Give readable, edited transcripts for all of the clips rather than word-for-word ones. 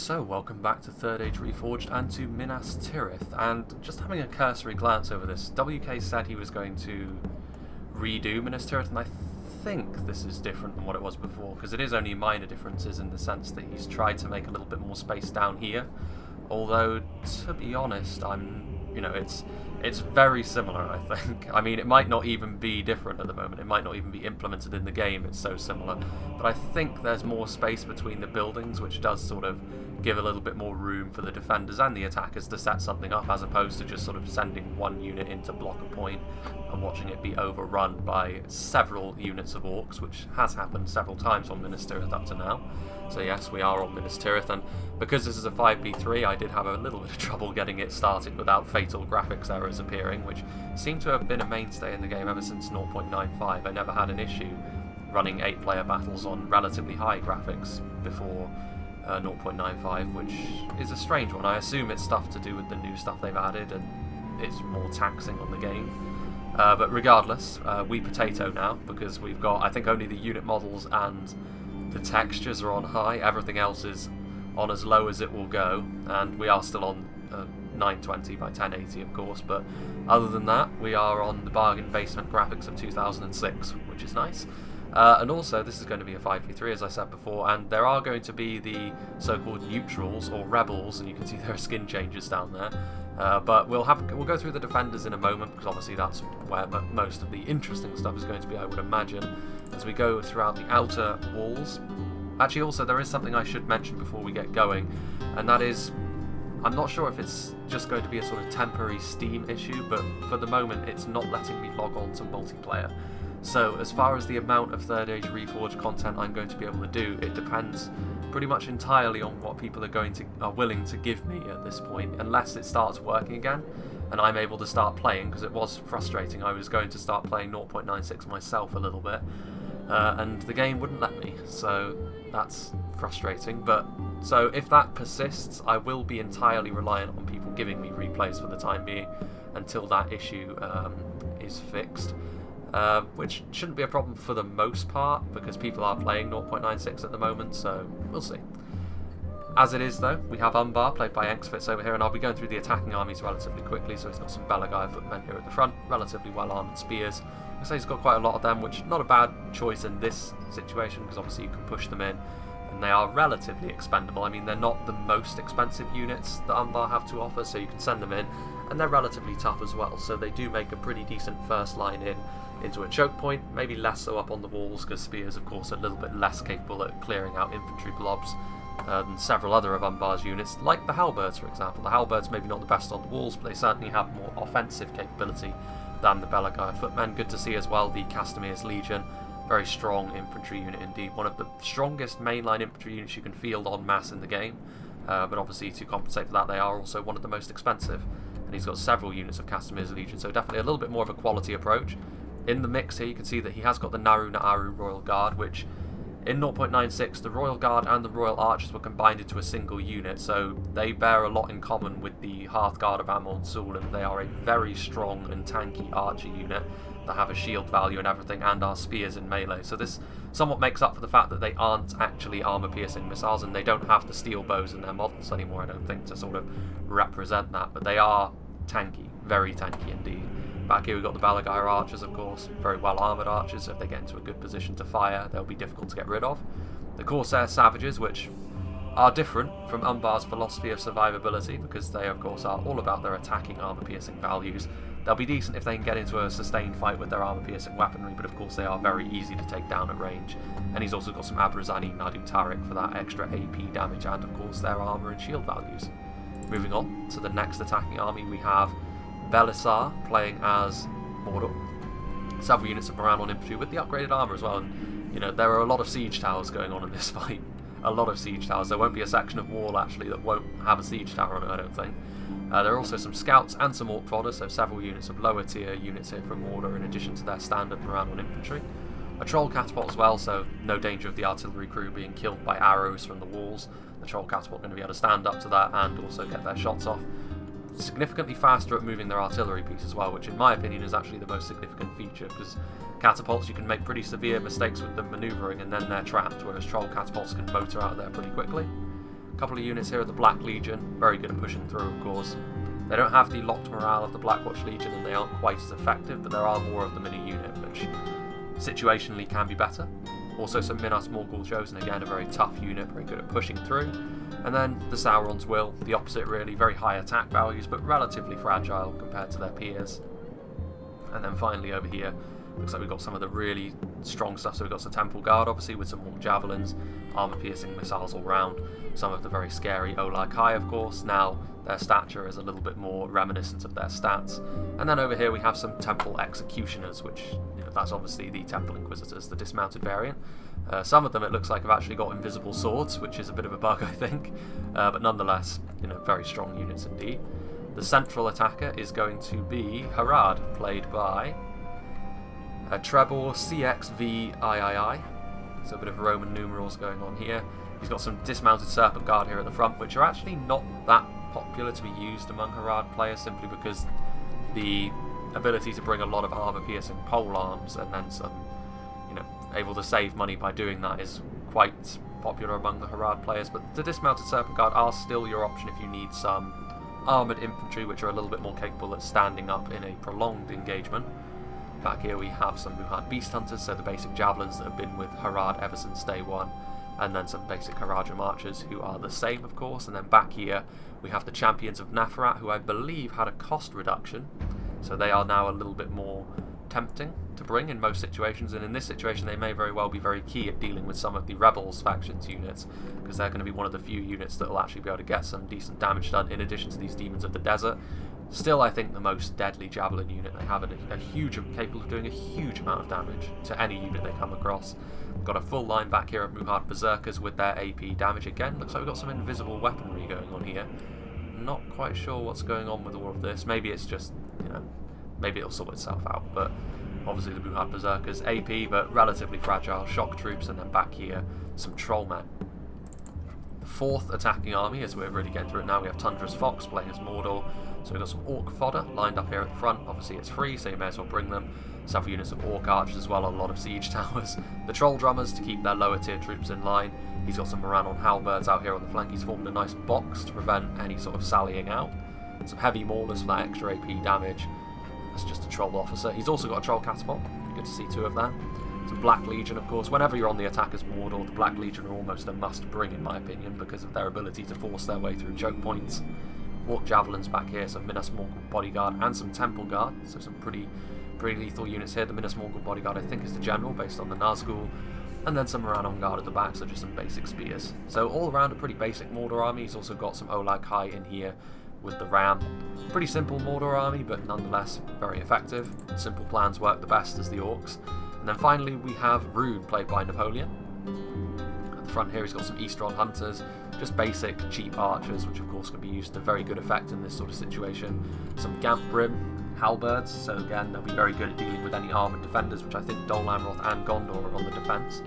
So, welcome back to Third Age Reforged and to Minas Tirith, and just having a cursory glance over this, WK said he was going to redo Minas Tirith, and I think this is different than what it was before, because it is only minor differences in the sense that he's tried to make a little bit more space down here, although, to be honest, it's very similar, I think. I mean, it might not even be different at the moment, it might not even be implemented in the game, it's so similar, but I think there's more space between the buildings, which does sort of give a little bit more room for the defenders and the attackers to set something up, as opposed to just sort of sending one unit in to block a point and watching it be overrun by several units of orcs, which has happened several times on Minas Tirith up to now. So yes, we are on Minas Tirith, and because this is a 5v3, I did have a little bit of trouble getting it started without fatal graphics errors appearing, which seem to have been a mainstay in the game ever since 0.95. I never had an issue running 8-player battles on relatively high graphics before 0.95, which is a strange one. I assume it's stuff to do with the new stuff they've added and it's more taxing on the game. But regardless, we potato now, because we've got, I think, only the unit models and the textures are on high. Everything else is on as low as it will go, and we are still on 920 by 1080, of course, but other than that, we are on the bargain basement graphics of 2006, which is nice. And also, this is going to be a 5v3, as I said before, and there are going to be the so-called neutrals, or rebels, and you can see there are skin changes down there. But we'll go through the defenders in a moment, because obviously that's where most of the interesting stuff is going to be, I would imagine, as we go throughout the outer walls. Actually, also, there is something I should mention before we get going, and that is, I'm not sure if it's just going to be a sort of temporary Steam issue, but for the moment it's not letting me log on to multiplayer. So as far as the amount of Third Age Reforged content I'm going to be able to do, it depends pretty much entirely on what people are willing to give me at this point, unless it starts working again and I'm able to start playing, because it was frustrating. I was going to start playing 0.96 myself a little bit, and the game wouldn't let me, so that's frustrating. But so if that persists, I will be entirely reliant on people giving me replays for the time being until that issue is fixed. Which shouldn't be a problem for the most part, because people are playing 0.96 at the moment, so we'll see. As it is, though, we have Umbar, played by Enxfitz over here, and I'll be going through the attacking armies relatively quickly. So he's got some Belagaya footmen here at the front, relatively well-armoured spears. I say he's got quite a lot of them, which not a bad choice in this situation, because obviously you can push them in, and they are relatively expendable. I mean, they're not the most expensive units that Umbar have to offer, so you can send them in, and they're relatively tough as well, so they do make a pretty decent first line in into a choke point, maybe less so up on the walls, because spears, of course, are a little bit less capable at clearing out infantry blobs than several other of Umbar's units, like the halberds, for example. The halberds maybe not the best on the walls, but they certainly have more offensive capability than the Belagaya footmen. Good to see as well the Castamir's Legion, very strong infantry unit indeed, one of the strongest mainline infantry units you can field en masse in the game, but obviously to compensate for that they are also one of the most expensive, and he's got several units of Castamir's Legion, so definitely a little bit more of a quality approach. In the mix here you can see that he has got the Naru Naaru Royal Guard, which in 0.96 the Royal Guard and the Royal Archers were combined into a single unit, so they bear a lot in common with the Hearthguard of Amon Sul, and they are a very strong and tanky archer unit that have a shield value and everything, and are spears in melee. So this somewhat makes up for the fact that they aren't actually armor-piercing missiles, and they don't have the steel bows in their models anymore, I don't think, to sort of represent that, but they are tanky, very tanky indeed. Back here we've got the Belagaya archers, of course, very well armoured archers, so if they get into a good position to fire, they'll be difficult to get rid of. The Corsair Savages, which are different from Umbar's philosophy of survivability, because they, of course, are all about their attacking armour-piercing values. They'll be decent if they can get into a sustained fight with their armour-piercing weaponry, but of course they are very easy to take down at range. And he's also got some Abrazani Nadu Tariq for that extra AP damage, and of course their armour and shield values. Moving on to the next attacking army, we have Belisar playing as Mordor. Several units of Moran on infantry with the upgraded armour as well, and you know, there are a lot of siege towers going on in this fight. A lot of siege towers. There won't be a section of wall actually that won't have a siege tower on it, I don't think. There are also some scouts and some orc fodder, so several units of lower tier units here from Mordor in addition to their standard Moran on infantry. A troll catapult as well, so no danger of the artillery crew being killed by arrows from the walls. The troll catapult going to be able to stand up to that and also get their shots off. Significantly faster at moving their artillery piece as well, which in my opinion is actually the most significant feature, because catapults you can make pretty severe mistakes with them manoeuvring and then they're trapped, whereas troll catapults can motor out of there pretty quickly. A couple of units here of the Black Legion, very good at pushing through, of course. They don't have the locked morale of the Blackwatch Legion, and they aren't quite as effective, but there are more of them in a unit, which situationally can be better. Also some Minas Morgul Chosen, again a very tough unit, very good at pushing through. And then the Sauron's Will, the opposite really, very high attack values, but relatively fragile compared to their peers. And then finally over here, looks like we've got some of the really strong stuff. So we've got some Temple Guard, obviously, with some more javelins, armor-piercing missiles all round. Some of the very scary Olar Kai, of course. Now their stature is a little bit more reminiscent of their stats. And then over here we have some Temple Executioners, which, you know, that's obviously the Temple Inquisitors, the dismounted variant. Some of them, it looks like, have actually got invisible swords, which is a bit of a bug, I think. But nonetheless, you know, very strong units indeed. The central attacker is going to be Harad, played by Trebor CXVIII. So a bit of Roman numerals going on here. He's got some dismounted Serpent Guard here at the front, which are actually not that popular to be used among Harad players, simply because the ability to bring a lot of armor-piercing pole arms and then some, you know, able to save money by doing that is quite popular among the Harad players. But the dismounted Serpent Guard are still your option if you need some armoured infantry, which are a little bit more capable at standing up in a prolonged engagement. Back here we have some Muhad Beast Hunters, so the basic javelins that have been with Harad ever since day one, and then some basic Haraja Marchers who are the same, of course. And then back here we have the Champions of Neferat, who I believe had a cost reduction, so they are now a little bit more tempting to bring in most situations, and in this situation they may very well be very key at dealing with some of the Rebels factions units, because they're going to be one of the few units that will actually be able to get some decent damage done in addition to these Demons of the Desert. Still, I think the most deadly javelin unit they have, capable of doing a huge amount of damage to any unit they come across. Got a full line back here of Muhad Berserkers with their AP damage again. Looks like we've got some invisible weaponry going on here. Not quite sure what's going on with all of this. Maybe it's just, you know, maybe it'll sort itself out. But obviously the Muhad Berserkers, AP, but relatively fragile shock troops, and then back here some Trollmen. The fourth attacking army, as we're really getting through it now, we have Tundra's Fox playing as Mordor. So we've got some Orc fodder lined up here at the front. Obviously it's free, so you may as well bring them. Several units of Orc archers as well, a lot of siege towers. The Troll Drummers to keep their lower tier troops in line. He's got some Morannon Halberds out here on the flank. He's formed a nice box to prevent any sort of sallying out. Some Heavy Maulers for that extra AP damage. That's just a Troll Officer. He's also got a Troll Catapult. Good to see two of them. Some Black Legion, of course. Whenever you're on the attack as Mordor, the Black Legion are almost a must-bring, in my opinion, because of their ability to force their way through choke points. Orc Javelins back here, some Minas Morgul Bodyguard and some Temple Guard, so some pretty lethal units here. The Minas Morgul Bodyguard, I think, is the general, based on the Nazgul, and then some Morannon Guard at the back, so just some basic spears. So all around a pretty basic Mordor army. He's also got some Olag Kai in here with the Ram. Pretty simple Mordor army, but nonetheless very effective. Simple plans work the best as the Orcs. And then finally we have Rune, played by Napoleon. At the front here he's got some Eastron Hunters, just basic cheap archers, which of course can be used to very good effect in this sort of situation. Some Gampbrim Halberds, so again they'll be very good at dealing with any armoured defenders, which I think Dol Amroth and Gondor are on the defence.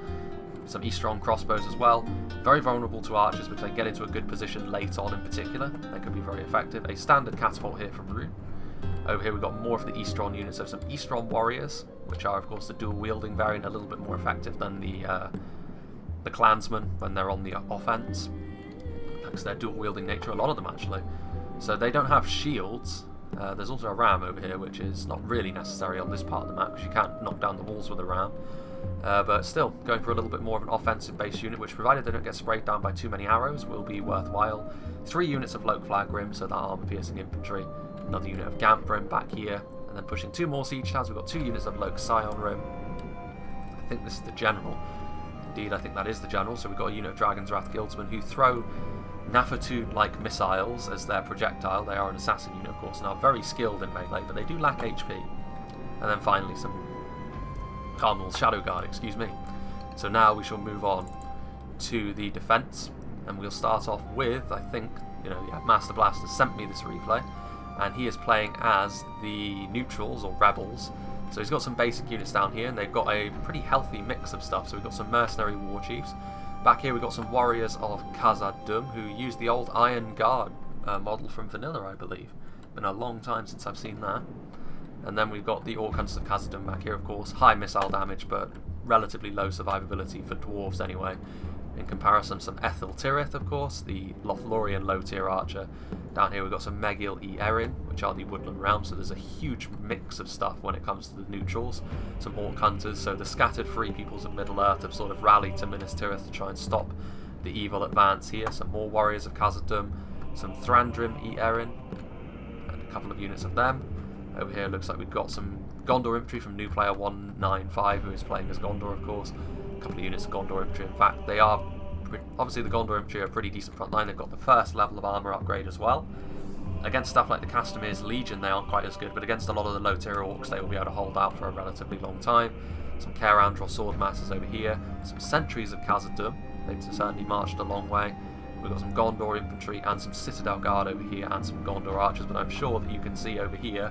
Some Eastron crossbows as well, very vulnerable to archers, but if they get into a good position late on in particular, they can be very effective. A standard catapult here from Rune. Over here we've got more of the Eastron units, so some Eastron Warriors, which are of course the dual wielding variant, a little bit more effective than the Clansmen when they're on the offense, thanks to their dual wielding nature, a lot of them actually. So they don't have shields. There's also a ram over here, which is not really necessary on this part of the map because you can't knock down the walls with a ram. But still, going for a little bit more of an offensive base unit, which, provided they don't get sprayed down by too many arrows, will be worthwhile. 3 units of Loke Flagrim, so that armor-piercing infantry. Another unit of Gamprim back here, and then pushing 2 more siege towers. We've got 2 units of Loke Scion Rim. I think this is the general. Indeed, I think that is the general. So we've got a unit of Dragon's Wrath Guildsmen who throw Nafatoon-like missiles as their projectile. They are an assassin unit, of course, and are very skilled in melee, but they do lack HP. And then finally some Carmel's Shadow Guard, excuse me. So now we shall move on to the defence, and we'll start off with, I think, Master Blaster sent me this replay, and he is playing as the neutrals, or rebels. So he's got some basic units down here, and they've got a pretty healthy mix of stuff. So we've got some mercenary war chiefs. Back here we've got some warriors of Khazad-dûm, who use the old Iron Guard model from Vanilla, I believe. Been a long time since I've seen that. And then we've got the Orc Hunters of Khazad-dûm back here, of course. High missile damage, but relatively low survivability for dwarves anyway. In comparison, some Untitled Tirith, of course, the Lothlorien low-tier archer. Down here we've got some Megil E. Erin, which are the Woodland Realms, so there's a huge mix of stuff when it comes to the neutrals. Some Orc Hunters, so the scattered free peoples of Middle-earth have sort of rallied to Minas Tirith to try and stop the evil advance here. Some more Warriors of Khazad-dûm, some Thrandrim E. Erin, and a couple of units of them. Over here looks like we've got some Gondor infantry from new player 195, who is playing as Gondor, of course. A couple of units of Gondor infantry. In fact, they are obviously the Gondor infantry are a pretty decent front line. They've got the first level of armour upgrade as well. Against stuff like the Castamir's Legion, they aren't quite as good, but against a lot of the low-tier orcs, they will be able to hold out for a relatively long time. Some Caer Andros Swordmasters over here. Some Sentries of Khazad-dûm. They've certainly marched a long way. We've got some Gondor infantry and some Citadel Guard over here and some Gondor archers, but I'm sure that you can see over here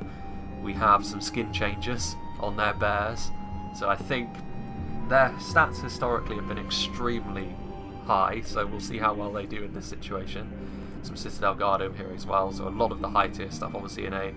we have some skin changes on their bears. So I think their stats historically have been extremely high, so we'll see how well they do in this situation. Some Citadel Guard over here as well, so a lot of the high tier stuff. Obviously in a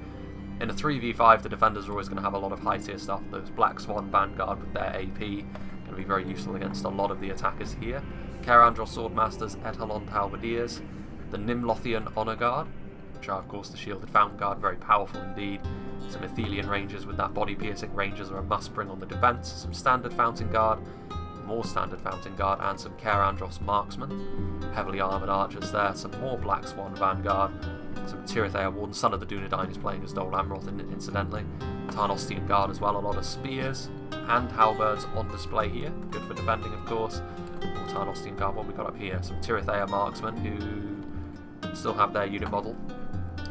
3v5 the defenders are always going to have a lot of high tier stuff. Those Black Swan Vanguard with their AP going to be very useful against a lot of the attackers here. Caer Andros Swordmasters, Edhalond Halberdiers, the Nimlothian Honour Guard, which are of course the Shielded Fountain Guard, very powerful indeed. Some Athelian Rangers with that body piercing. Rangers are a must bring on the defence. Some Standard Fountain Guard, more Standard Fountain Guard, and some Caer Andros Marksmen. Heavily armoured archers there. Some more Black Swan Vanguard. Some Tirith Air Warden, son of the Dunedain, is playing as Dol Amroth incidentally. Tarnostian Guard as well, a lot of spears and halberds on display here. Good for defending, of course. More Tarnostian Guard. What we got up here? Some Tirith Air Marksmen who still have their unit model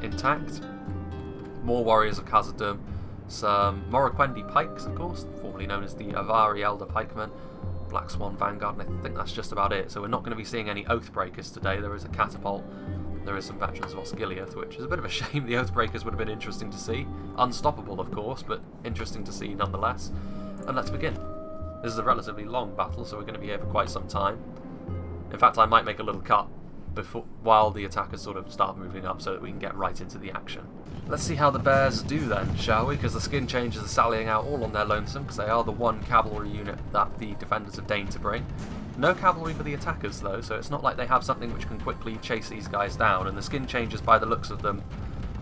intact. More Warriors of Khazad-dûm. Some Morroquendi Pikes, of course, formerly known as the Avari Elder Pikemen. Black Swan Vanguard, and I think that's just about it. So we're not going to be seeing any Oathbreakers today. There is a Catapult. There is some Veterans of Osgiliath, which is a bit of a shame. The Oathbreakers would have been interesting to see. Unstoppable, of course, but interesting to see nonetheless. And let's begin. This is a relatively long battle, so we're going to be here for quite some time. In fact, I might make a little cut while the attackers sort of start moving up so that we can get right into the action. Let's see how the bears do then, shall we? Because the skin changers are sallying out all on their lonesome, because they are the one cavalry unit that the defenders have deigned to bring. No cavalry for the attackers though, so it's not like they have something which can quickly chase these guys down, and the skin changers, by the looks of them,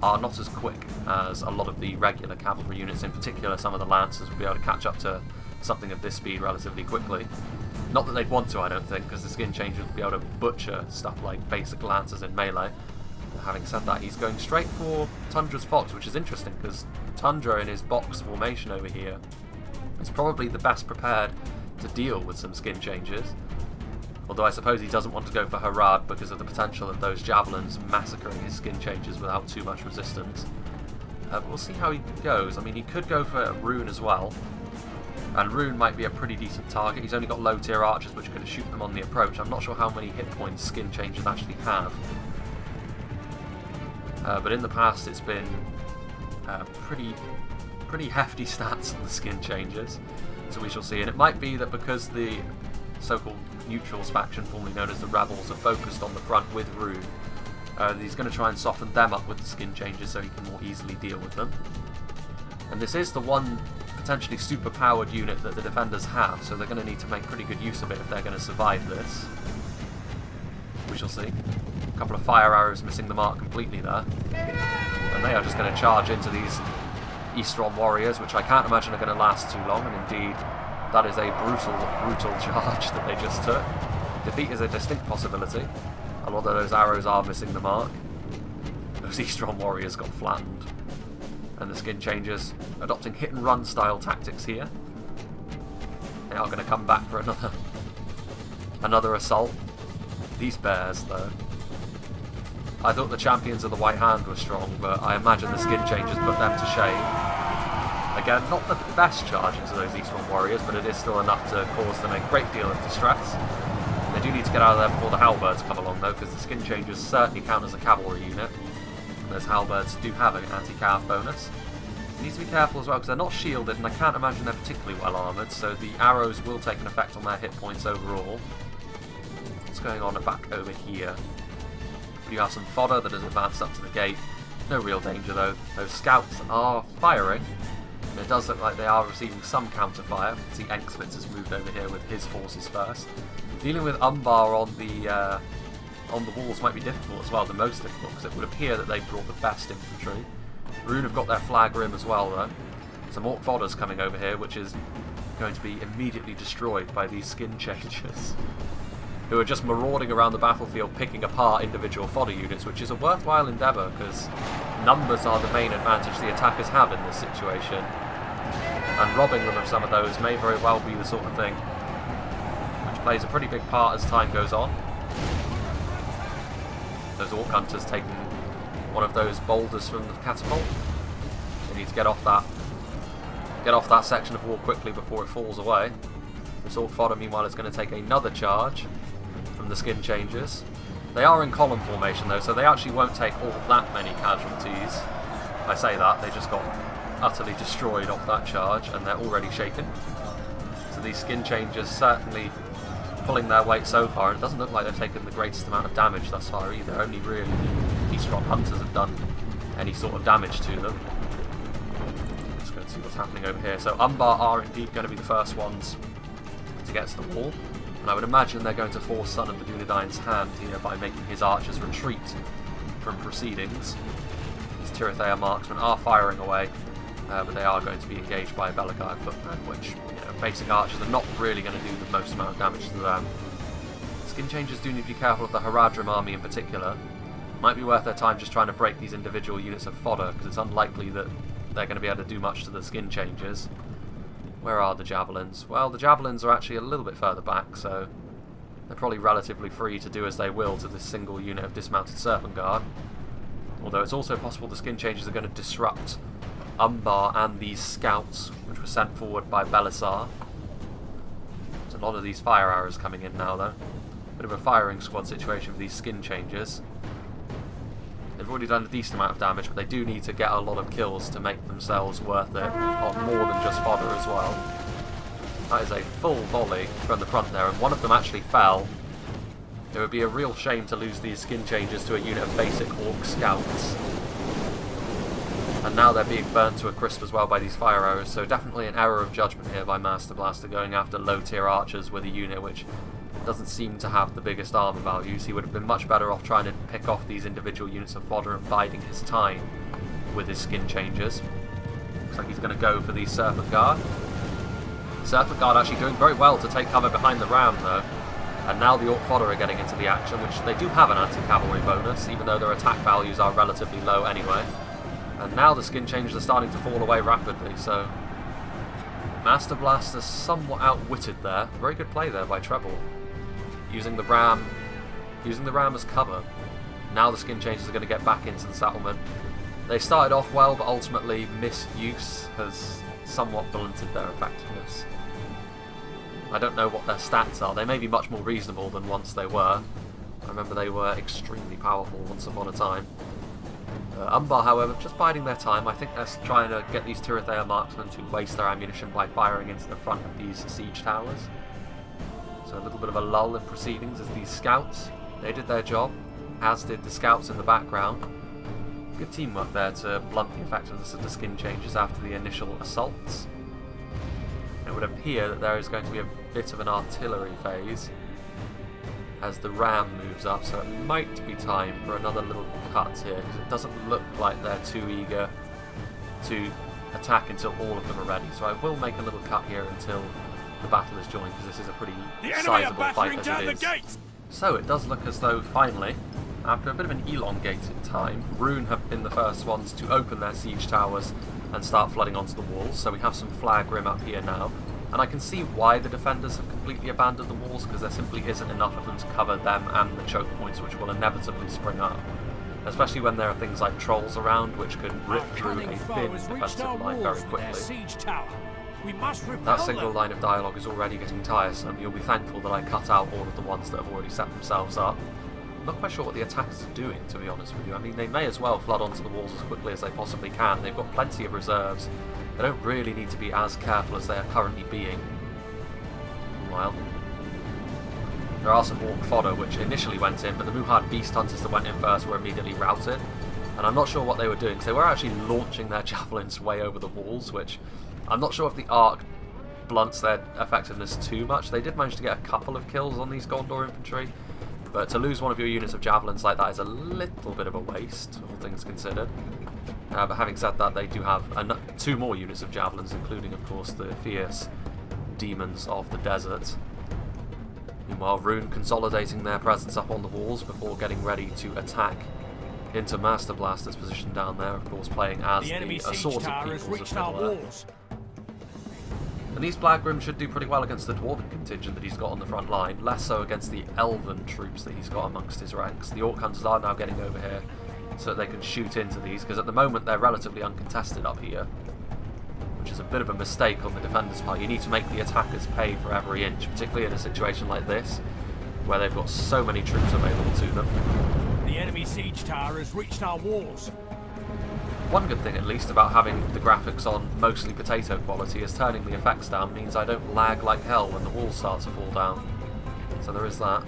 are not as quick as a lot of the regular cavalry units. In particular, some of the lancers will be able to catch up to something of this speed relatively quickly. Not that they'd want to, I don't think, because the skin changers will be able to butcher stuff like basic lancers in melee. Having said that, he's going straight for Tundra's Fox, which is interesting, because Tundra in his box formation over here is probably the best prepared to deal with some skin changes. Although I suppose he doesn't want to go for Harad because of the potential of those javelins massacring his skin changes without too much resistance. But we'll see how he goes. I mean, he could go for Rune as well, and Rune might be a pretty decent target. He's only got low tier archers which can shoot them on the approach. I'm not sure how many hit points skin changes actually have. But in the past it's been pretty hefty stats on the skin changes, so we shall see. And it might be that because the so-called neutrals faction, formerly known as the Rebels, are focused on the front with Rune, he's going to try and soften them up with the skin changes so he can more easily deal with them. And this is the one potentially super powered unit that the defenders have, so they're going to need to make pretty good use of it if they're going to survive this. We shall see. A couple of fire arrows missing the mark completely there. And they are just going to charge into these Eastron warriors, which I can't imagine are going to last too long, and indeed that is a brutal charge that they just took. Defeat is a distinct possibility, and although those arrows are missing the mark, those Eastron warriors got flattened. And the skin changers adopting hit and run style tactics here. They are going to come back for another assault. These bears though, I thought the champions of the White Hand were strong, but I imagine the skin changes put them to shame. Again, not the best charge into those Eastern warriors, but it is still enough to cause them a great deal of distress. They do need to get out of there before the halberds come along though, because the skin changers certainly count as a cavalry unit. And those halberds do have an anti-cav bonus. You need to be careful as well, because they're not shielded, and I can't imagine they're particularly well armoured, so the arrows will take an effect on their hit points overall. What's going on back over here? You have some fodder that has advanced up to the gate. No real danger though. Those scouts are firing. It does look like they are receiving some counter-fire. See, Enxvitz has moved over here with his forces first. Dealing with Umbar on the walls might be difficult as well, the most difficult, because it would appear that they brought the best infantry. Rune have got their flag rim as well, though. Some Orc Fodder's coming over here, which is going to be immediately destroyed by these skin changers, who are just marauding around the battlefield picking apart individual fodder units, which is a worthwhile endeavour, because numbers are the main advantage the attackers have in this situation, and robbing them of some of those may very well be the sort of thing which plays a pretty big part as time goes on. Those Orc Hunters taking one of those boulders from the catapult. They need to get off that section of wall quickly before it falls away. This Orc Fodder, meanwhile, is going to take another charge from the skin changers. They are in column formation, though, so they actually won't take all that many casualties. I say that, they just got utterly destroyed off that charge, and they're already shaken. So these skin changers certainly pulling their weight so far, and it doesn't look like they've taken the greatest amount of damage thus far either. Only really the East Rock Hunters have done any sort of damage to them. Let's go and see what's happening over here. So Umbar are indeed going to be the first ones to get to the wall, and I would imagine they're going to force Son of the Dunedain's hand here by making his archers retreat from proceedings. These Tirithea marksmen are firing away, but they are going to be engaged by a Belagai footman, which, basic archers are not really going to do the most amount of damage to them. Skin changers do need to be careful of the Haradrim army in particular. Might be worth their time just trying to break these individual units of fodder, because it's unlikely that they're going to be able to do much to the skin changers. Where are the javelins? Well, the javelins are actually a little bit further back, so they're probably relatively free to do as they will to this single unit of dismounted Serpent Guard. Although it's also possible the skin changers are going to disrupt Umbar and these scouts, which were sent forward by Belisar. There's a lot of these fire arrows coming in now, though. Bit of a firing squad situation for these skin changers. They've already done a decent amount of damage, but they do need to get a lot of kills to make themselves worth it, on more than just fodder as well. That is a full volley from the front there, and one of them actually fell. It would be a real shame to lose these skin changers to a unit of basic Orc scouts. And now they're being burnt to a crisp as well by these fire arrows, so definitely an error of judgment here by Master Blaster going after low tier archers with a unit which doesn't seem to have the biggest armor values. He would have been much better off trying to pick off these individual units of fodder and biding his time with his skin changers. Looks like he's going to go for the Serpent Guard. Serpent Guard actually doing very well to take cover behind the ram, though. And now the Orc Fodder are getting into the action, which they do have an anti-cavalry bonus, even though their attack values are relatively low anyway. And now the skin changers are starting to fall away rapidly, so Master Blaster somewhat outwitted there. Very good play there by Treble. Using the ram as cover. Now the skin changers are going to get back into the settlement. They started off well, but ultimately misuse has somewhat blunted their effectiveness. I don't know what their stats are. They may be much more reasonable than once they were. I remember they were extremely powerful once upon a time. Umbar, however, just biding their time. I think they're trying to get these Tirithea marksmen to waste their ammunition by firing into the front of these siege towers. So a little bit of a lull in proceedings as these scouts, they did their job, as did the scouts in the background. Good teamwork there to blunt the effectiveness of the skin changes after the initial assaults. It would appear that there is going to be a bit of an artillery phase as the ram moves up, so it might be time for another little cut here, because it doesn't look like they're too eager to attack until all of them are ready. So I will make a little cut here until the battle is joined, because this is a pretty sizable fight as it is. So it does look as though finally, after a bit of an elongated time, Rune have been the first ones to open their siege towers and start flooding onto the walls. So we have some flag rim up here now, and I can see why the defenders have completely abandoned the walls, because there simply isn't enough of them to cover them and the choke points which will inevitably spring up. Especially when there are things like trolls around which could rip through a thin defensive line very quickly. That single line of dialogue is already getting tiresome. You'll be thankful that I cut out all of the ones that have already set themselves up. I'm not quite sure what the attackers are doing, to be honest with you. I mean, they may as well flood onto the walls as quickly as they possibly can. They've got plenty of reserves. They don't really need to be as careful as they are currently being. Meanwhile, there are some Orc Fodder which initially went in, but the Muhad Beast Hunters that went in first were immediately routed. And I'm not sure what they were doing, because they were actually launching their javelins way over the walls, which I'm not sure if the arc blunts their effectiveness too much. They did manage to get a couple of kills on these Gondor infantry, but to lose one of your units of javelins like that is a little bit of a waste, all things considered. But having said that, they do have 2 more units of javelins, including, of course, the fierce demons of the desert. Meanwhile, Rune consolidating their presence up on the walls before getting ready to attack into Master Blaster's position down there, of course playing as the assorted peoples of Middle-earth. And these Blagrim should do pretty well against the Dwarven contingent that he's got on the front line, less so against the Elven troops that he's got amongst his ranks. The Orc Hunters are now getting over here so that they can shoot into these, because at the moment they're relatively uncontested up here, which is a bit of a mistake on the defenders' part. You need to make the attackers pay for every inch, particularly in a situation like this, where they've got so many troops available to them. The enemy siege tower has reached our walls. One good thing, at least, about having the graphics on mostly potato quality is turning the effects down means I don't lag like hell when the walls start to fall down. So there is that.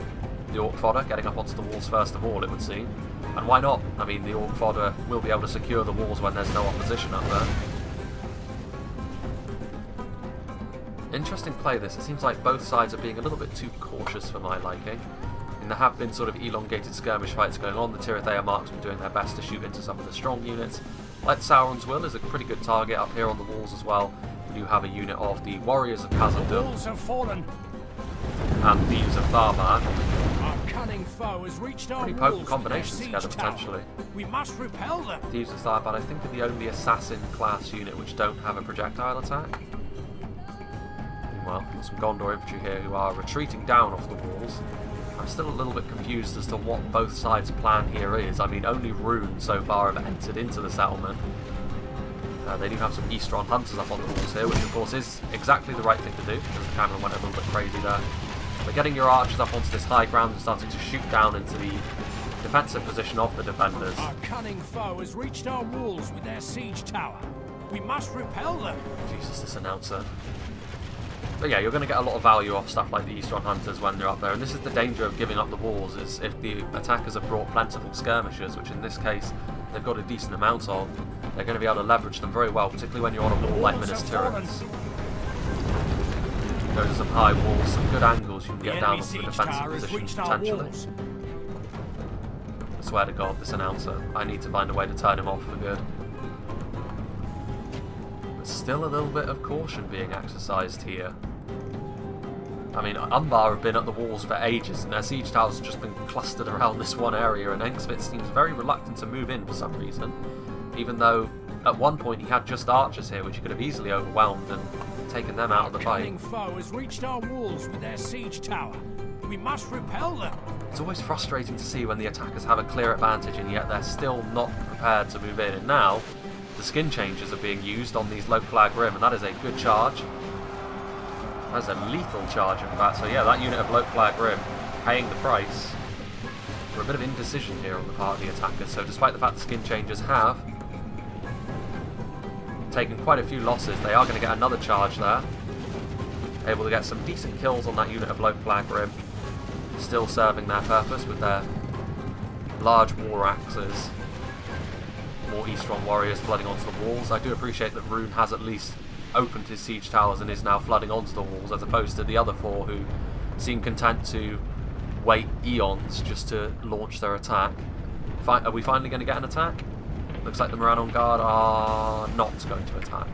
The Orc Fodder getting up onto the walls first of all, it would seem. And why not? I mean, the Orc Fodder will be able to secure the walls when there's no opposition up there. Interesting play this. It seems like both sides are being a little bit too cautious for my liking. And there have been sort of elongated skirmish fights going on. The Tirith marksmen doing their best to shoot into some of the strong units. Like Sauron's Will is a pretty good target up here on the walls as well. We do have a unit of the Warriors of Khazad-dûm Walls have fallen. and Thieves of Tharmag. Our cunning foe has reached our Pretty walls potent with combinations their together, siege tower. potentially. We must repel them. Thieves of Tharmag, I think, are the only assassin class unit which don't have a projectile attack. Meanwhile, some Gondor infantry here who are retreating down off the walls. I'm still a little bit confused as to what both sides' plan here is. I mean, only Rune so far have entered into the settlement. They do have some Eastron hunters up on the walls here, which of course is exactly the right thing to do, because the camera went a little bit crazy there. But getting your archers up onto this high ground and starting to shoot down into the defensive position of the defenders. Our cunning foe has reached our walls with their siege tower. We must repel them. Jesus, this announcer. But yeah, you're going to get a lot of value off stuff like the Eastron Hunters when they're up there, and this is the danger of giving up the walls, is if the attackers have brought plentiful skirmishers, which in this case they've got a decent amount of, they're going to be able to leverage them very well, particularly when you're on a wall like Minas Tirith. Those are some high walls, some good angles you can get down onto the defensive position potentially. I swear to God, this announcer, I need to find a way to turn him off for good. Still a little bit of caution being exercised here. I mean, Umbar have been at the walls for ages, and their siege towers have just been clustered around this one area, and Engsvit seems very reluctant to move in for some reason, even though at one point he had just archers here, which he could have easily overwhelmed and taken them out of the fight. Our foe has reached our walls with their siege tower. We must repel them. It's always frustrating to see when the attackers have a clear advantage, and yet they're still not prepared to move in, and now the skin changes are being used on these Lokflag-Rim, and that is a good charge. That's a lethal charge, in fact. So yeah, that unit of Lokflag-Rim paying the price for a bit of indecision here on the part of the attackers. So despite the fact the skin changes have taken quite a few losses, they are going to get another charge there. Able to get some decent kills on that unit of Lokflag-Rim. Still serving their purpose with their large war axes. More Eastron warriors flooding onto the walls. I do appreciate that Rune has at least opened his siege towers and is now flooding onto the walls, as opposed to the other four who seem content to wait eons just to launch their attack. Are we finally going to get an attack? Looks like the Moran on guard are not going to attack.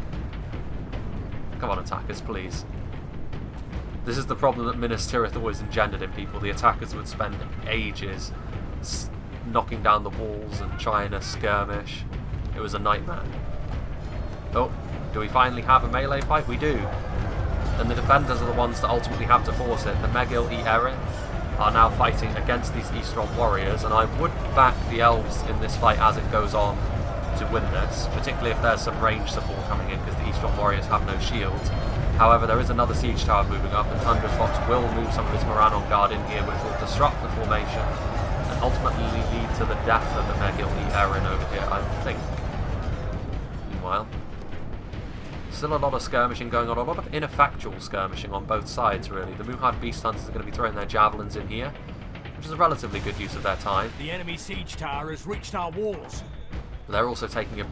Come on, attackers, please. This is the problem that Minas Tirith always engendered in people. The attackers would spend ages knocking down the walls and trying to skirmish. It was a nightmare. Oh, do we finally have a melee fight? We do. And the defenders are the ones that ultimately have to force it. The Megil e Erin are now fighting against these Eastron warriors, and I would back the elves in this fight as it goes on to win this, particularly if there's some range support coming in, because the Eastron warriors have no shields. However, there is another siege tower moving up, and Tundra's Fox will move some of his Moran on guard in here, which will disrupt the formation and ultimately lead to the death of the Megil e Erin over here, I think. Meanwhile, still a lot of skirmishing going on, a lot of ineffectual skirmishing on both sides, really. The Muhad Beast Hunters are going to be throwing their javelins in here, which is a relatively good use of their time. The enemy siege tower has reached our walls. But they're also taking a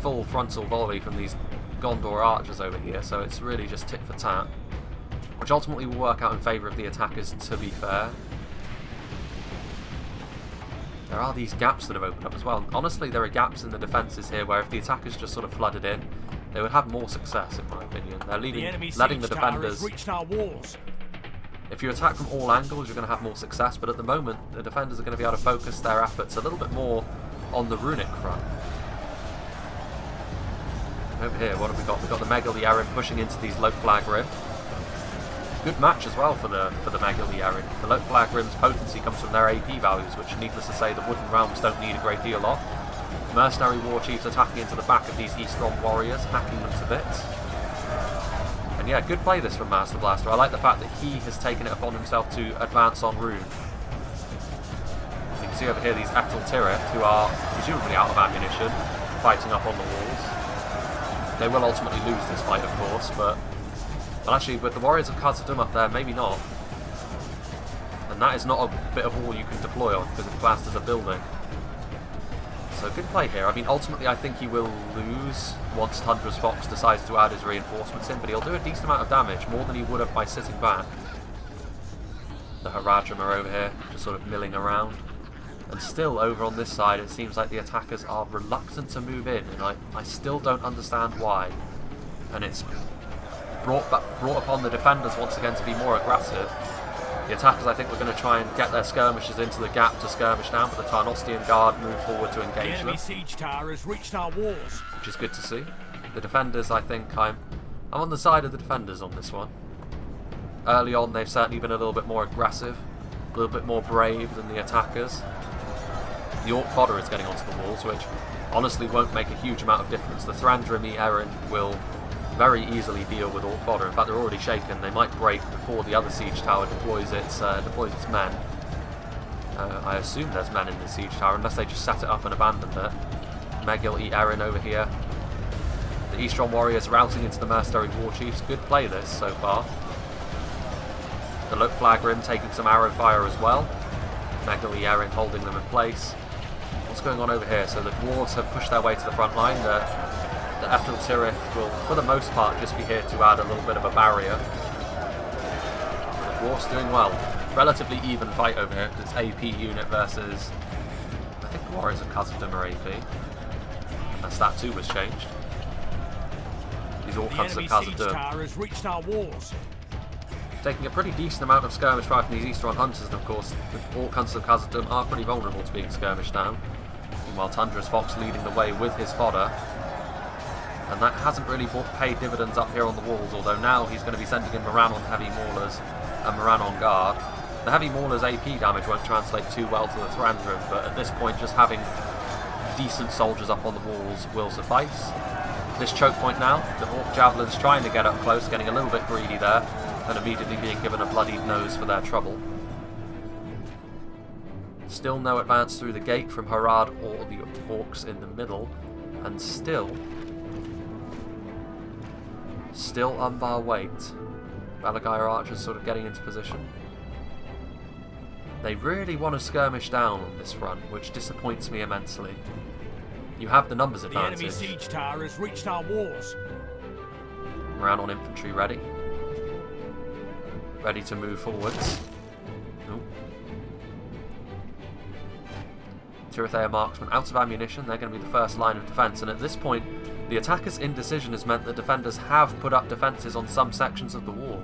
full frontal volley from these Gondor archers over here, so it's really just tit for tat. Which ultimately will work out in favour of the attackers, to be fair. There are these gaps that have opened up as well. Honestly, there are gaps in the defences here where if the attackers just sort of flooded in, they would have more success, in my opinion. They're letting the defenders... reached our walls. If you attack from all angles, you're going to have more success, but at the moment, the defenders are going to be able to focus their efforts a little bit more on the runic front. Over here, what have we got? We've got the Megali Erin pushing into these Low Flag Rim. Good match as well for the Megali Erin. The Low Flag Rim's potency comes from their AP values, which, needless to say, the Wooden Realms don't need a great deal of. Mercenary War Chiefs attacking into the back of these Eastron warriors, hacking them to bits. And yeah, good play this from Master Blaster. I like the fact that he has taken it upon himself to advance on Rune. You can see over here these Untitled Chapter, who are presumably out of ammunition, fighting up on the walls. They will ultimately lose this fight, of course, but actually with the Warriors of Khazad-dûm up there, maybe not. And that is not a bit of wall you can deploy on, because the blasters are building. So good play here. I mean, ultimately I think he will lose once Tundra's Fox decides to add his reinforcements in, but he'll do a decent amount of damage, more than he would have by sitting back. The Haradrim are over here, just sort of milling around. And still, over on this side, it seems like the attackers are reluctant to move in, and I still don't understand why. And it's brought upon the defenders once again to be more aggressive. The attackers, I think, were going to try and get their skirmishers into the gap to skirmish down, but the Tarnostian Guard moved forward to engage them. The enemy siege tower has reached our walls. Which is good to see. The defenders, I think, I'm on the side of the defenders on this one. Early on, they've certainly been a little bit more aggressive, a little bit more brave than the attackers. The Orc fodder is getting onto the walls, which honestly won't make a huge amount of difference. The Thrandrami Erin will very easily deal with Orc fodder. In fact, they're already shaken. They might break before the other siege tower deploys its men. I assume there's men in the siege tower, unless they just set it up and abandoned it. Megali Erin over here. The Eastron warriors routing into the Mercenary War Chiefs. Good play this so far. The Low Flag Rim taking some arrow fire as well. Megali Erin holding them in place. What's going on over here? So the dwarves have pushed their way to the front line. The Untitled Chapter will, for the most part, just be here to add a little bit of a barrier. The dwarves doing well. Relatively even fight over here, because it's AP unit versus, I think the Warriors of Khazad-dûm are AP. Unless that too was changed. These Orc Hunters of Khazad-dûm has reached our walls. taking a pretty decent amount of skirmish fire from these Eastron Hunters, and of course the Orc Hunters of Khazad-dûm are pretty vulnerable to being skirmished down. Meanwhile, Tundra's Fox leading the way with his fodder. And that hasn't really paid dividends up here on the walls, although now he's going to be sending in Moran on heavy maulers and Moran on guard. The heavy maulers AP damage won't translate too well to the Thrandrami, but at this point just having decent soldiers up on the walls will suffice. This choke point now, the Orc Javelins trying to get up close, getting a little bit greedy there, and immediately being given a bloodied nose for their trouble. Still no advance through the gate from Harad or the Orcs in the middle, and still Umbar wait. Balagire archers sort of getting into position. They really want to skirmish down on this front, which disappoints me immensely. You have the numbers advantage. The enemy siege tower has reached our walls. Moran on infantry ready. Ready to move forwards. Tirithea marksmen out of ammunition. They're going to be the first line of defence, and at this point the attackers' indecision has meant the defenders have put up defences on some sections of the wall,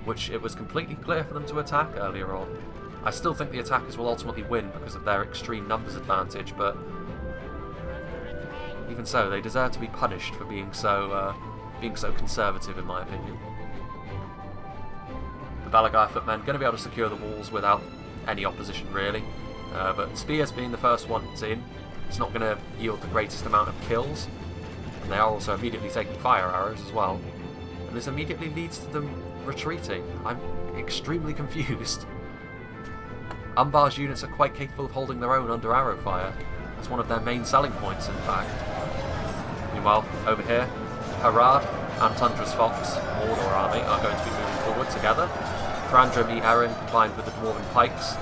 which it was completely clear for them to attack earlier on. I still think the attackers will ultimately win because of their extreme numbers advantage, but even so, they deserve to be punished for being so conservative, in my opinion. The Balagire footmen going to be able to secure the walls without any opposition, really. But spears being the first ones in, it's not going to yield the greatest amount of kills. And they are also immediately taking fire arrows as well. And this immediately leads to them retreating. I'm extremely confused. Umbar's units are quite capable of holding their own under arrow fire. That's one of their main selling points, in fact. Meanwhile, over here, Harad and Tundra's Fox, Mordor army, are going to be moving forward together. Thrandrami Erin combined with the Dwarven Pikes.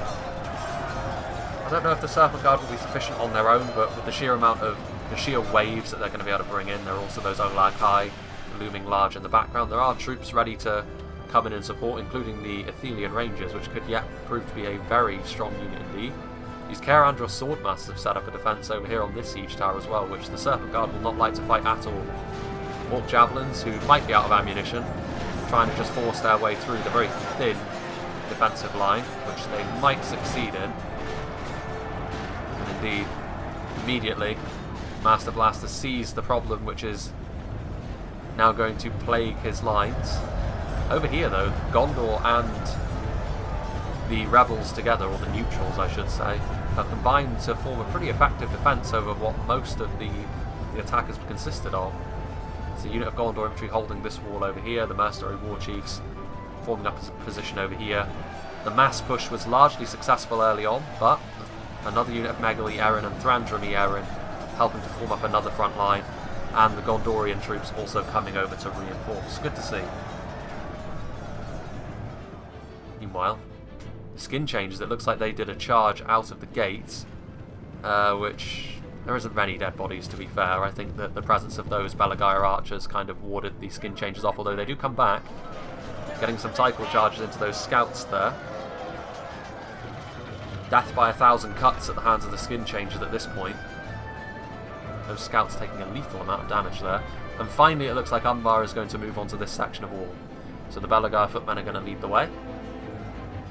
I don't know if the Serpent Guard will be sufficient on their own, but with the sheer amount of the sheer waves that they're going to be able to bring in. There are also those Olag High looming large in the background. There are troops ready to come in and support, including the Athelian Rangers, which could yet prove to be a very strong unit indeed. These Kerandros Swordmasters have set up a defence over here on this siege tower as well, which the Serpent Guard will not like to fight at all. Orc Javelins, who might be out of ammunition, trying to just force their way through the very thin defensive line, which they might succeed in. And indeed, immediately, Master Blaster sees the problem, which is now going to plague his lines. Over here, though, Gondor and the rebels together, or the neutrals I should say, have combined to form a pretty effective defence over what most of the attack has consisted of. It's a unit of Gondor infantry holding this wall over here, the mercenary war chiefs forming up a position over here. The mass push was largely successful early on, but another unit of Megali Erin and Thrandrami Erin helping to form up another front line, and the Gondorian troops also coming over to reinforce. Good to see. Meanwhile, Skin Changers, it looks like they did a charge out of the gates, which there isn't many dead bodies, to be fair. I think that the presence of those Belagire archers kind of warded the Skin Changers off, although they do come back, getting some cycle charges into those scouts there. Death by 1,000 cuts at the hands of the Skin Changers at this point. Those scouts taking a lethal amount of damage there. And finally it looks like Umbar is going to move on to this section of wall. So the Belagire footmen are going to lead the way.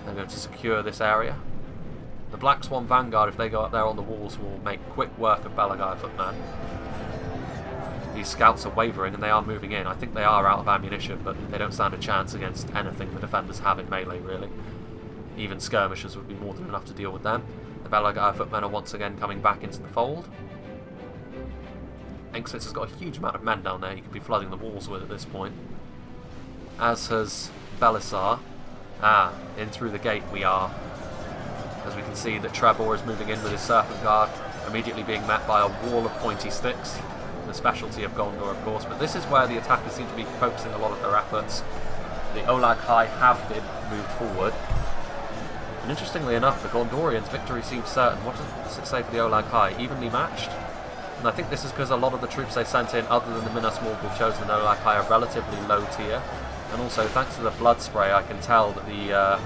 They're going to secure this area. The Black Swan Vanguard, if they go up there on the walls, will make quick work of Belagire footmen. These scouts are wavering and they are moving in. I think they are out of ammunition, but they don't stand a chance against anything the defenders have in melee, really. Even skirmishers would be more than enough to deal with them. The Belagire footmen are once again coming back into the fold. Enxlitz has got a huge amount of men down there he could be flooding the walls with at this point. As has Belisar. In through the gate we are. As we can see that Trebor is moving in with his Serpent Guard, immediately being met by a wall of pointy sticks. The specialty of Gondor, of course, but this is where the attackers seem to be focusing a lot of their efforts. The Olag High have been moved forward. And interestingly enough, the Gondorians' victory seems certain. What does it say for the Olag High? Evenly matched? And I think this is because a lot of the troops they sent in, other than the Minas Morgul chosen in Olag High, are relatively low tier. And also, thanks to the blood spray, I can tell that the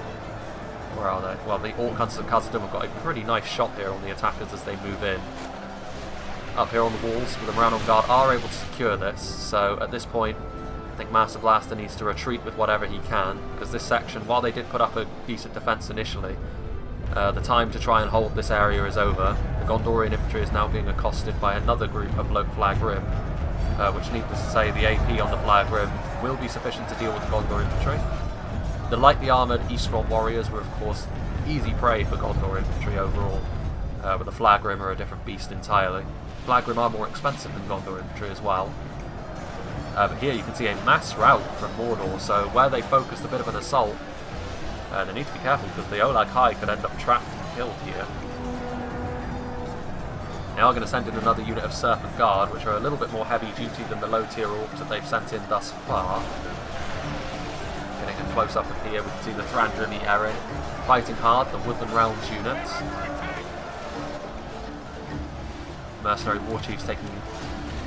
where are they? Well, the Orc Hunters of Khazad-dûm have got a pretty nice shot here on the attackers as they move in. Up here on the walls, with the Morannon Guard are able to secure this, so at this point, I think Master Blaster needs to retreat with whatever he can, because this section, while they did put up a decent defence initially, the time to try and hold this area is over. The Gondorian infantry is now being accosted by another group of Loke Flag Rim, which needless to say, the AP on the Flag Rim will be sufficient to deal with the Gondor infantry. The lightly armoured Eastron warriors were of course easy prey for Gondor infantry overall, but the Flag Rim are a different beast entirely. Flag Rim are more expensive than Gondor infantry as well. But here you can see a mass rout from Mordor, so where they focused a bit of an assault, they need to be careful because the Olag High could end up trapped and killed here. Now I'm going to send in another unit of Serpent Guard, which are a little bit more heavy duty than the low tier orcs that they've sent in thus far. Getting a close up of here, we can see the Thrandrami Erin fighting hard, the Woodland Realms units. Mercenary war chiefs taking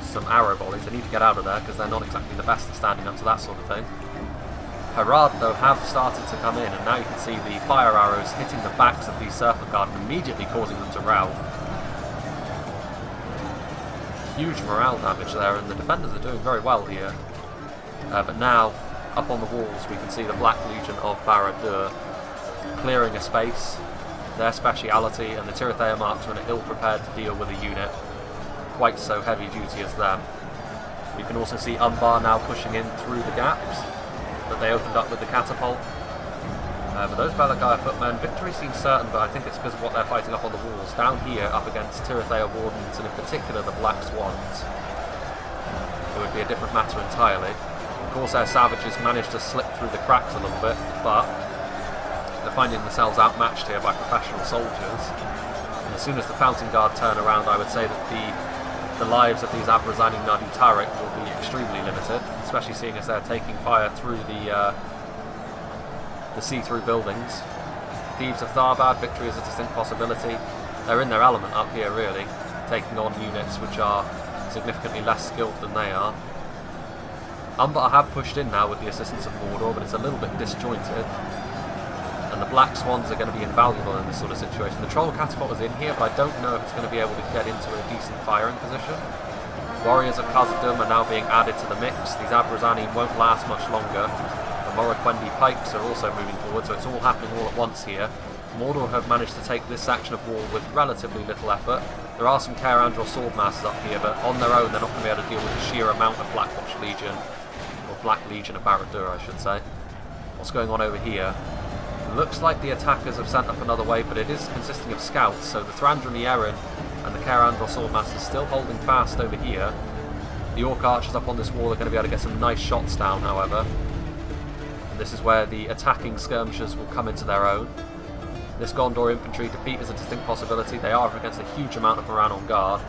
some arrow volleys. They need to get out of there because they're not exactly the best at standing up to that sort of thing. Harad, though, have started to come in, and now you can see the fire arrows hitting the backs of these Serpent Guard and immediately causing them to rout. Huge morale damage there, and the defenders are doing very well here. But now, up on the walls, we can see the Black Legion of Barad-dûr clearing a space, their speciality, and the Tirithea marksmen are ill-prepared to deal with a unit quite so heavy duty as them. You can also see Umbar now pushing in through the gaps that they opened up with the catapult. But those Belagire footmen, victory seems certain, but I think it's because of what they're fighting up on the walls. Down here, up against Tirithea Wardens, and in particular the Black Swans, it would be a different matter entirely. Of course, our Savages managed to slip through the cracks a little bit, but they're finding themselves outmatched here by professional soldiers. And as soon as the Fountain Guard turn around, I would say that the lives of these Abrazani Nadi Tariq will be extremely limited, especially seeing as they're taking fire through the see-through buildings. Thieves of Tharbad, victory is a distinct possibility. They're in their element up here, really. taking on units which are significantly less skilled than they are. Umbar have pushed in now with the assistance of Mordor, but it's a little bit disjointed. And the Black Swans are going to be invaluable in this sort of situation. The Troll Catapult is in here, but I don't know if it's going to be able to get into a decent firing position. Warriors of Khazad-dûm are now being added to the mix. These Abrazani won't last much longer. The Morroquendi Pikes are also moving forward, so it's all happening all at once here. Mordor have managed to take this section of wall with relatively little effort. There are some Caer Andor Swordmasters up here, but on their own they're not going to be able to deal with the sheer amount of Blackwatch Legion, or Black Legion of Barad-dûr, I should say. What's going on over here? Looks like the attackers have sent up another wave, but it is consisting of scouts, so the Thranduil Erin and the Caer Andor Swordmasters still holding fast over here. The Orc Archers up on this wall are going to be able to get some nice shots down, however. And this is where the attacking skirmishers will come into their own. This Gondor infantry defeat is a distinct possibility. They are up against a huge amount of Moran on guard,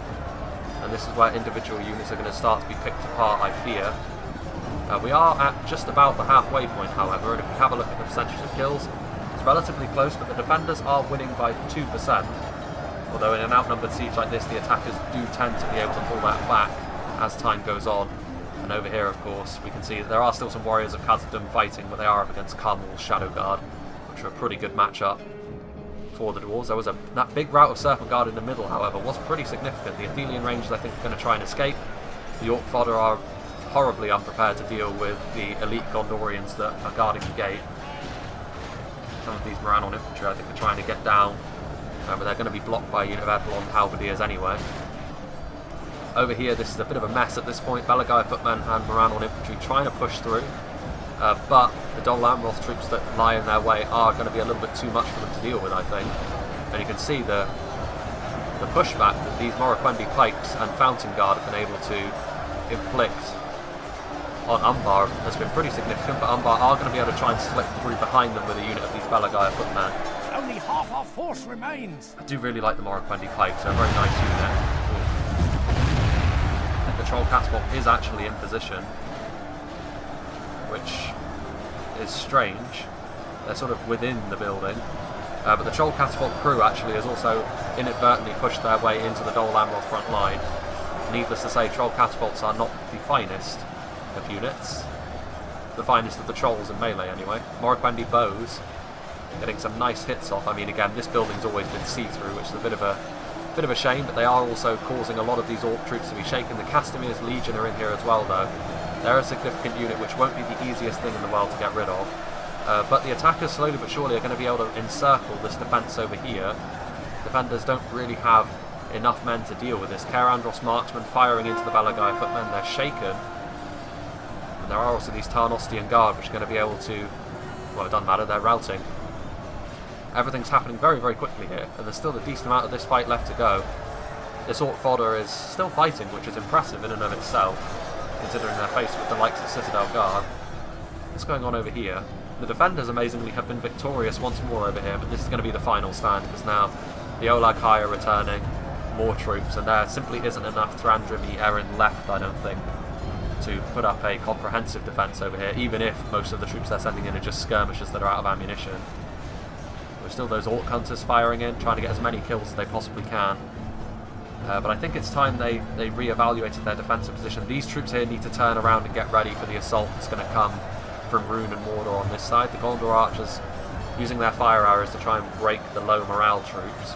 and this is where individual units are going to start to be picked apart, I fear. We are at just about the halfway point, however, and if we have a look at the percentage of kills, it's relatively close, but the defenders are winning by 2%. Although in an outnumbered siege like this, the attackers do tend to be able to pull that back as time goes on. And over here, of course, we can see that there are still some warriors of Khazad-dûm fighting, but they are up against Carmel's Shadow Guard, which are a pretty good matchup for the dwarves. There was that big rout of Serpent Guard in the middle, however, was pretty significant. The Athelian Rangers, I think, are going to try and escape. The Orc Fodder are horribly unprepared to deal with the elite Gondorians that are guarding the gate. Some of these Morannon infantry, I think, are trying to get down, but they're going to be blocked by a unit of Edelon Halberdiers anyway. Over here, this is a bit of a mess at this point. Balagai footmen and Morannon infantry trying to push through, but the Dol Amroth troops that lie in their way are going to be a little bit too much for them to deal with, I think. And you can see the pushback that these Morroquendi Pikes and Fountain Guard have been able to inflict on Umbar has been pretty significant, but Umbar are going to be able to try and slip through behind them with a unit of these Balagai footmen. Only half our force remains. I do really like the Morroquendi Pikes, they're a very nice unit. I think the Troll Catapult is actually in position, which is strange. They're sort of within the building, but the Troll Catapult crew actually has also inadvertently pushed their way into the Dol Amroth front line. Needless to say, Troll Catapults are not the finest of units. The finest of the trolls in melee anyway. Morroquendi bows getting some nice hits off. I mean, again, this building's always been see-through, which is a bit of a shame, but they are also causing a lot of these Orc troops to be shaken. The Castamir's Legion are in here as well, though. They're a significant unit which won't be the easiest thing in the world to get rid of. But the attackers slowly but surely are going to be able to encircle this defence over here. Defenders don't really have enough men to deal with this. Caer Andros marksmen firing into the Balagai footmen. They're shaken. And there are also these Tarnostian Guard which are going to be able to... well, it doesn't matter, they're routing. Everything's happening very, very quickly here, and there's still a decent amount of this fight left to go. This Orc Fodder is still fighting, which is impressive in and of itself, considering they're faced with the likes of Citadel Guard. What's going on over here? The defenders, amazingly, have been victorious once more over here, but this is going to be the final stand, because now the Olag High are returning, more troops, and there simply isn't enough Thranduil Erin left, I don't think, to put up a comprehensive defence over here, even if most of the troops they're sending in are just skirmishers that are out of ammunition. There's still those Orc Hunters firing in, trying to get as many kills as they possibly can. But I think it's time they re-evaluated their defensive position. These troops here need to turn around and get ready for the assault that's going to come from Rhûn and Mordor on this side. The Gondor archers using their fire arrows to try and break the low morale troops.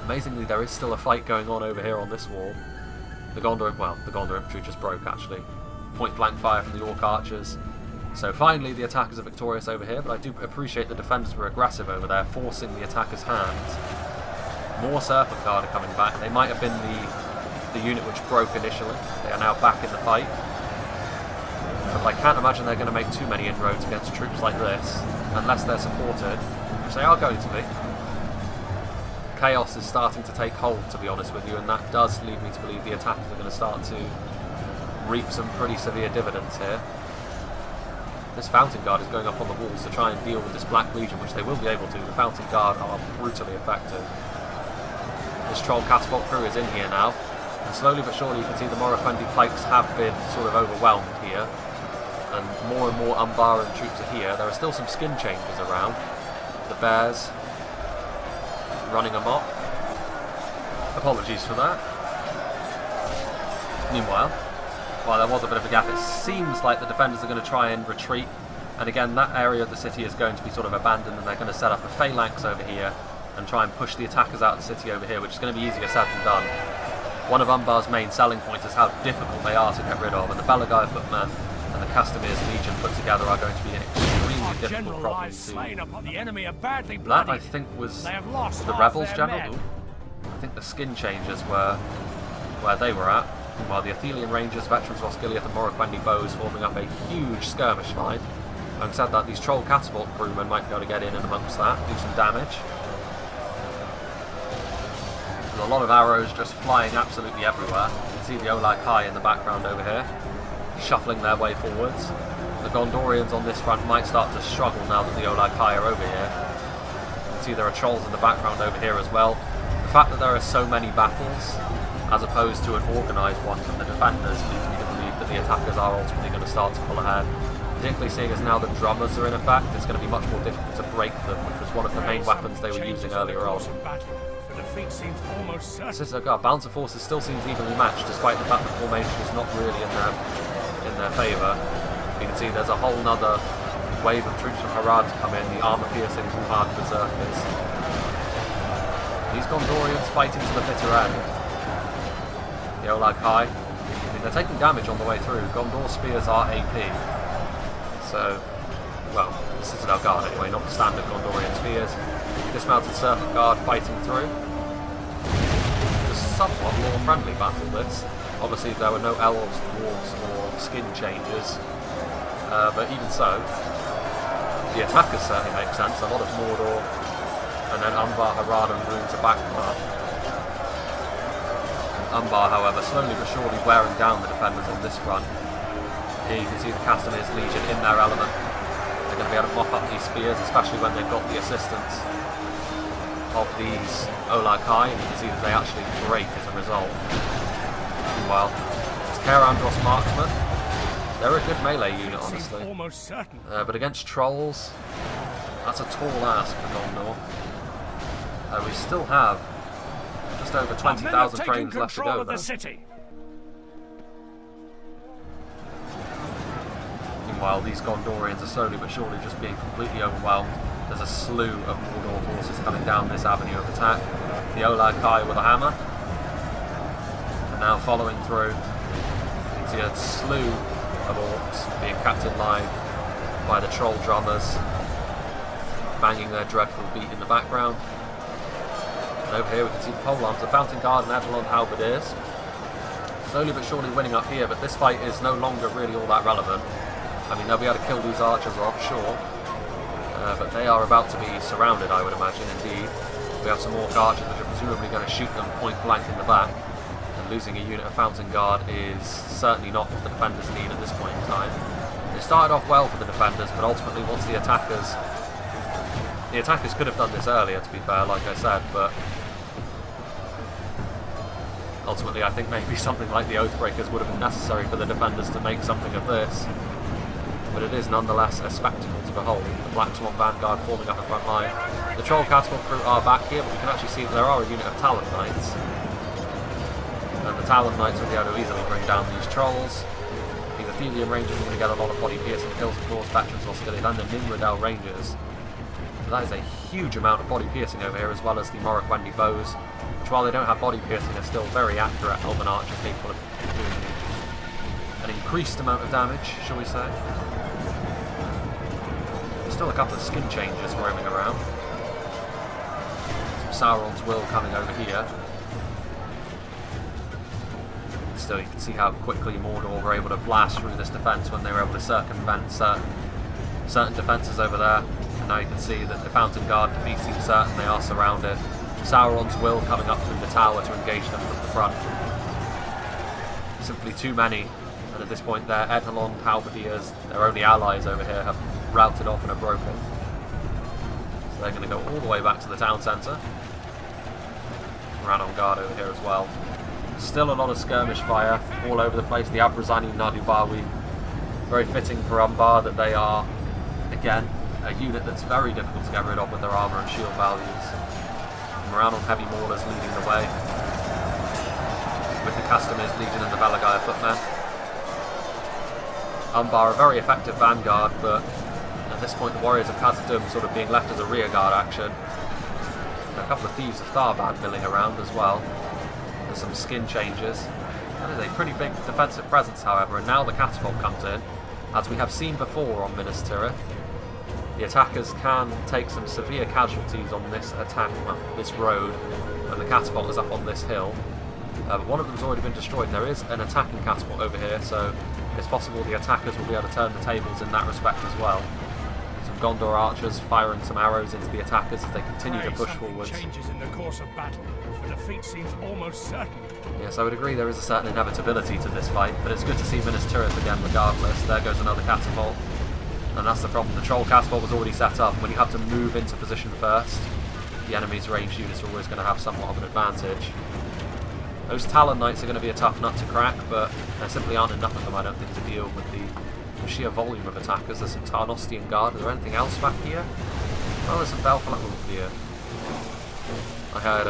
Amazingly, there is still a fight going on over here on this wall. The Gondor infantry just broke, actually. Point blank fire from the Orc archers. So finally the attackers are victorious over here, but I do appreciate the defenders were aggressive over there, forcing the attackers' hands. More Serpent Guard are coming back. They might have been the unit which broke initially. They are now back in the fight. But I can't imagine they're going to make too many inroads against troops like this, unless they're supported, which they are going to be. Chaos is starting to take hold, to be honest with you, and that does lead me to believe the attackers are going to start to reap some pretty severe dividends here. This Fountain Guard is going up on the walls to try and deal with this Black Legion, which they will be able to. The Fountain Guard are brutally effective. This Troll Catapult crew is in here now, and slowly but surely you can see the Morroquendi Pikes have been sort of overwhelmed here, and more Umbaran troops are here. There are still some skin changers around. The Bears running amok. Apologies for that. Meanwhile, while there was a bit of a gap, it seems like the defenders are going to try and retreat. And again, that area of the city is going to be sort of abandoned, and they're going to set up a phalanx over here and try and push the attackers out of the city over here, which is going to be easier said than done. One of Umbar's main selling points is how difficult they are to get rid of, and the Belagaya footmen and the Castamir's legion put together are going to be an extremely difficult problem to... The enemy are badly That, I think, was the rebels' general. I think the skin changers were where they were at, while the Athelian Rangers, veterans of Osgiliath and Morroquendi bows forming up a huge skirmish line. Having said that, these troll catapult crewmen might be able to get in and amongst that, do some damage. There's a lot of arrows just flying absolutely everywhere. You can see the Olai Kai in the background over here, shuffling their way forwards. The Gondorians on this front might start to struggle now that the Olai Kai are over here. You can see there are trolls in the background over here as well. The fact that there are so many battles, as opposed to an organised one from the defenders, leads me to believe that the attackers are ultimately going to start to pull ahead. Particularly seeing as now the drummers are in effect, it's going to be much more difficult to break them, which was one of the main weapons they were using earlier on. Balance of forces still seems evenly matched, despite the fact the formation is not really in their favour. You can see there's a whole nother wave of troops from Harad to come in, the armour-piercing Wuhad berserkers. These Gondorians fighting to the bitter end. The Olai Kai, I mean, they're taking damage on the way through. Gondor spears are AP. So, well, the Citadel Guard anyway, not the standard Gondorian spears. Dismounted Serpent Guard fighting through. It's a somewhat more friendly battle, this. Obviously there were no elves, dwarves or skin changes. But even so, the attackers certainly make sense. A lot of Mordor, and then Umbar, Harad and Rune to back them up. Umbar, however, slowly but surely wearing down the defenders on this front. Here you can see the Castamir's legion in their element. They're going to be able to mop up these spears, especially when they've got the assistance of these Olai Kai, and you can see that they actually break as a result. Meanwhile, it's Kerandros marksmen. They're a good melee unit, honestly. Almost certain. But against trolls, that's a tall ask for Gondor. We still have just over 20,000 frames left to go, though. Meanwhile, these Gondorians are slowly but surely just being completely overwhelmed. There's a slew of Mordor forces coming down this avenue of attack. The Olai Kai with a hammer. And now following through, you can see a slew of orcs being kept in line by the troll drummers, banging their dreadful beat in the background. And over here we can see the polearms, the Fountain Guard and Edelon halberdiers. Slowly but surely winning up here, but this fight is no longer really all that relevant. I mean, they'll be able to kill these archers off, sure. But they are about to be surrounded, I would imagine, indeed. We have some orc archers which are presumably going to shoot them point blank in the back. And losing a unit of Fountain Guard is certainly not what the defenders need at this point in time. It started off well for the defenders, but ultimately once the attackers could have done this earlier, to be fair, like I said, but ultimately I think maybe something like the Oathbreakers would have been necessary for the defenders to make something of this. But it is nonetheless a spectacle to behold. The Black Swan Vanguard forming up a front line. The Troll Catapult crew are back here, but we can actually see that there are a unit of Talon Knights. And the Talon Knights will be able to easily bring down these trolls. The Athelian Rangers are going to get a lot of body piercing kills, of course, veterans of Osgiliath and the Ninradel Rangers. But that is a huge amount of body piercing over here, as well as the Morroquendi bows, which while they don't have body piercing are still very accurate Elven archers capable of doing an increased amount of damage, shall we say. There's still a couple of skin changes roaming around. Some Sauron's Will coming over here. Still, you can see how quickly Mordor were able to blast through this defence when they were able to circumvent certain defences over there. And now you can see that the Fountain Guard defeat seems certain, they are surrounded. Sauron's Will coming up through the tower to engage them from the front. Simply too many, and at this point their Edelon halberdiers, their only allies over here, have routed off and are broken. So they're going to go all the way back to the town centre. Ran on guard over here as well. Still a lot of skirmish fire all over the place. The Abrazani Nadubawi, very fitting for Umbar that they are, again, a unit that's very difficult to get rid of with their armour and shield values. Moran on heavy maulers leading the way. Castamir's Legion and the Belagaya footmen. Umbar, a very effective vanguard, but at this point the warriors of Khazad-dûm sort of being left as a rearguard action. A couple of thieves of Tharban milling around as well. There's some skin changes. That is a pretty big defensive presence, however, and now the catapult comes in. As we have seen before on Minas Tirith, the attackers can take some severe casualties on this attack, well, this road, when the catapult is up on this hill. But one of them's already been destroyed. There is an attacking catapult over here, so it's possible the attackers will be able to turn the tables in that respect as well. Some Gondor archers firing some arrows into the attackers as they continue to push forwards. Changes in the course of battle. The defeat seems almost certain. Yes, I would agree there is a certain inevitability to this fight, but it's good to see Minas Tirith again regardless. There goes another catapult. And that's the problem. The troll catapult was already set up. When you have to move into position first, the enemy's ranged units are always going to have somewhat of an advantage. Those Talon Knights are going to be a tough nut to crack, but there simply aren't enough of them, I don't think, to deal with the sheer volume of attackers. There's some Tarnostian Guard. Is there anything else back here? Oh, there's some Belfast here. I heard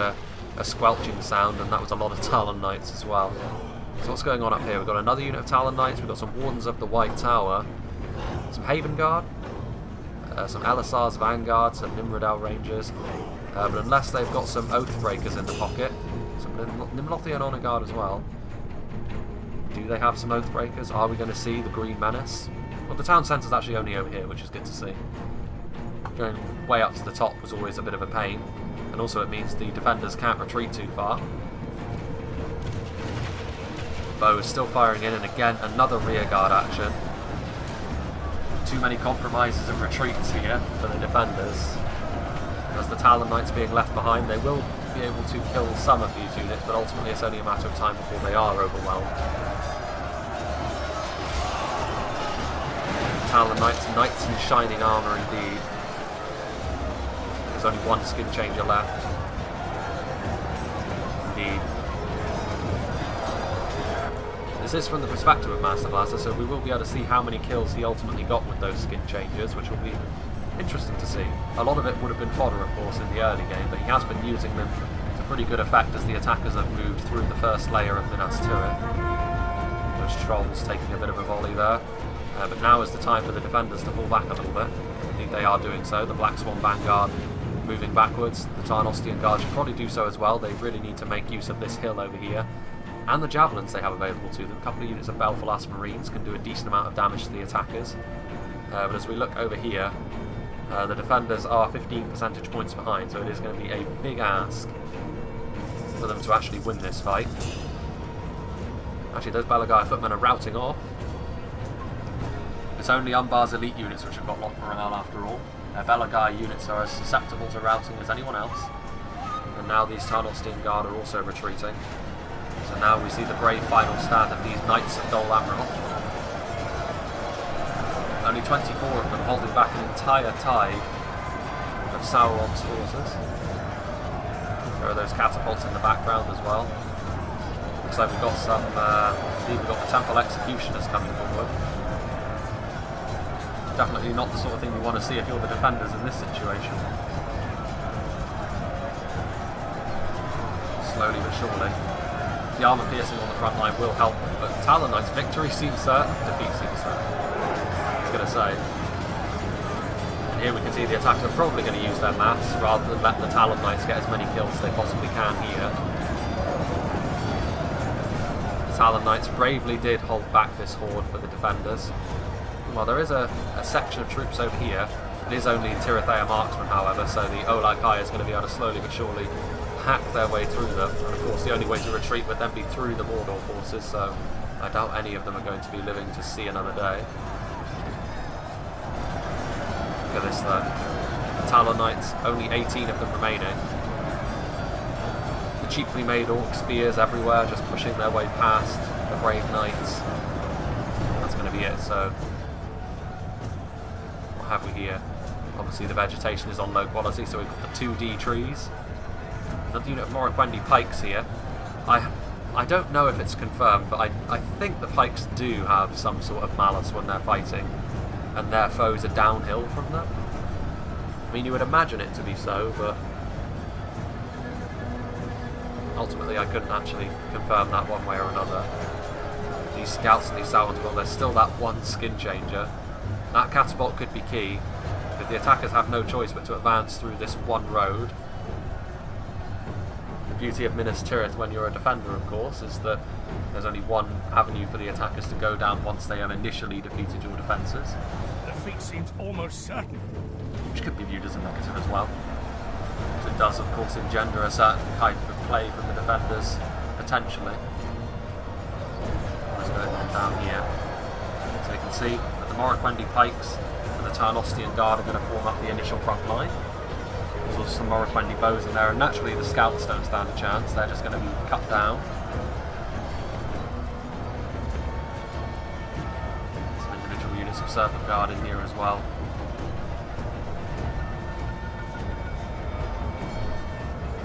a squelching sound, and that was a lot of Talon Knights as well. So what's going on up here? We've got another unit of Talon Knights. We've got some Wardens of the White Tower. Some Haven Guard, some Elisar's Vanguard, some Nimrodal Rangers, but unless they've got some Oathbreakers in the pocket, some Nimlothian Honor Guard as well. Do they have some Oathbreakers? Are we going to see the Green Menace? Well, the town centre's actually only over here, which is good to see. Going way up to the top was always a bit of a pain, and also it means the defenders can't retreat too far. Bow is still firing in, and again another rearguard action. Too many compromises and retreats here for the defenders. As the Talon Knights being left behind, they will be able to kill some of these units, but ultimately it's only a matter of time before they are overwhelmed. Talon Knights, knights in shining armour indeed. There's only one skin changer left. Indeed. This is from the perspective of Master Blaster, so we will be able to see how many kills he ultimately got with those skin changes, which will be interesting to see. A lot of it would have been fodder, of course, in the early game, but he has been using them to pretty good effect as the attackers have moved through the first layer of Minas Tirith. Those trolls taking a bit of a volley there. But now is the time for the defenders to pull back a little bit. Indeed, they are doing so. The Black Swan Vanguard moving backwards. The Tarnostian Guard should probably do so as well. They really need to make use of this hill over here. And the javelins they have available to them. A couple of units of Belfalas Marines can do a decent amount of damage to the attackers. But as we look over here, the defenders are 15 percentage points behind, so it is going to be a big ask for them to actually win this fight. Actually, those Belagaya footmen are routing off. It's only Umbar's elite units which have got locked morale after all. Their Belagaya units are as susceptible to routing as anyone else. And now these Tarnostian Guard are also retreating. So now we see the brave final stand of these Knights of Dol Amroth. Only 24 of them holding back an entire tide of Sauron's forces. There are those catapults in the background as well. Looks like we've got some, we've got the Temple Executioners coming forward. Definitely not the sort of thing you want to see if you're the defenders in this situation. Slowly but surely. The armour piercing on the front line will help them, but Talon Knight's victory seems certain, defeat seems certain. I was going to say. And here we can see the attackers are probably going to use their maths rather than let the Talon Knights get as many kills as they possibly can here. The Talon Knights bravely did hold back this horde for the defenders. Well, there is a section of troops over here. It is only Tirithea marksmen, however, so the Olag High is going to be able to slowly but surely hack their way through them. And of course, the only way to retreat would then be through the Mordor forces, so I doubt any of them are going to be living to see another day. Look at this, though. The Talon Knights, only 18 of them remaining. The cheaply made orc spears everywhere, just pushing their way past the brave knights. That's going to be it, so what have we here? Obviously the vegetation is on low quality, so we've got the 2D trees. Another unit of Morroquendi pikes here. I don't know if it's confirmed, but I think the pikes do have some sort of malice when they're fighting, and their foes are downhill from them. I mean, you would imagine it to be so, but ultimately I couldn't actually confirm that one way or another. These scouts and these Salmons, well, there's still that one skin changer. That catapult could be key, because the attackers have no choice but to advance through this one road. The beauty of Minas Tirith when you're a defender, of course, is that there's only one avenue for the attackers to go down once they have initially defeated your defences. Defeat seems almost certain. Which could be viewed as a negative as well. Because it does, of course, engender a certain type of play from the defenders, potentially. What's going on down here? So you can see that the Morroquendi pikes and the Tarnostian guard are going to form up the initial front line. There's also some Morroquendi bows in there, and naturally the scouts don't stand a chance. They're just going to be cut down. Some individual units of Serpent Guard in here as well.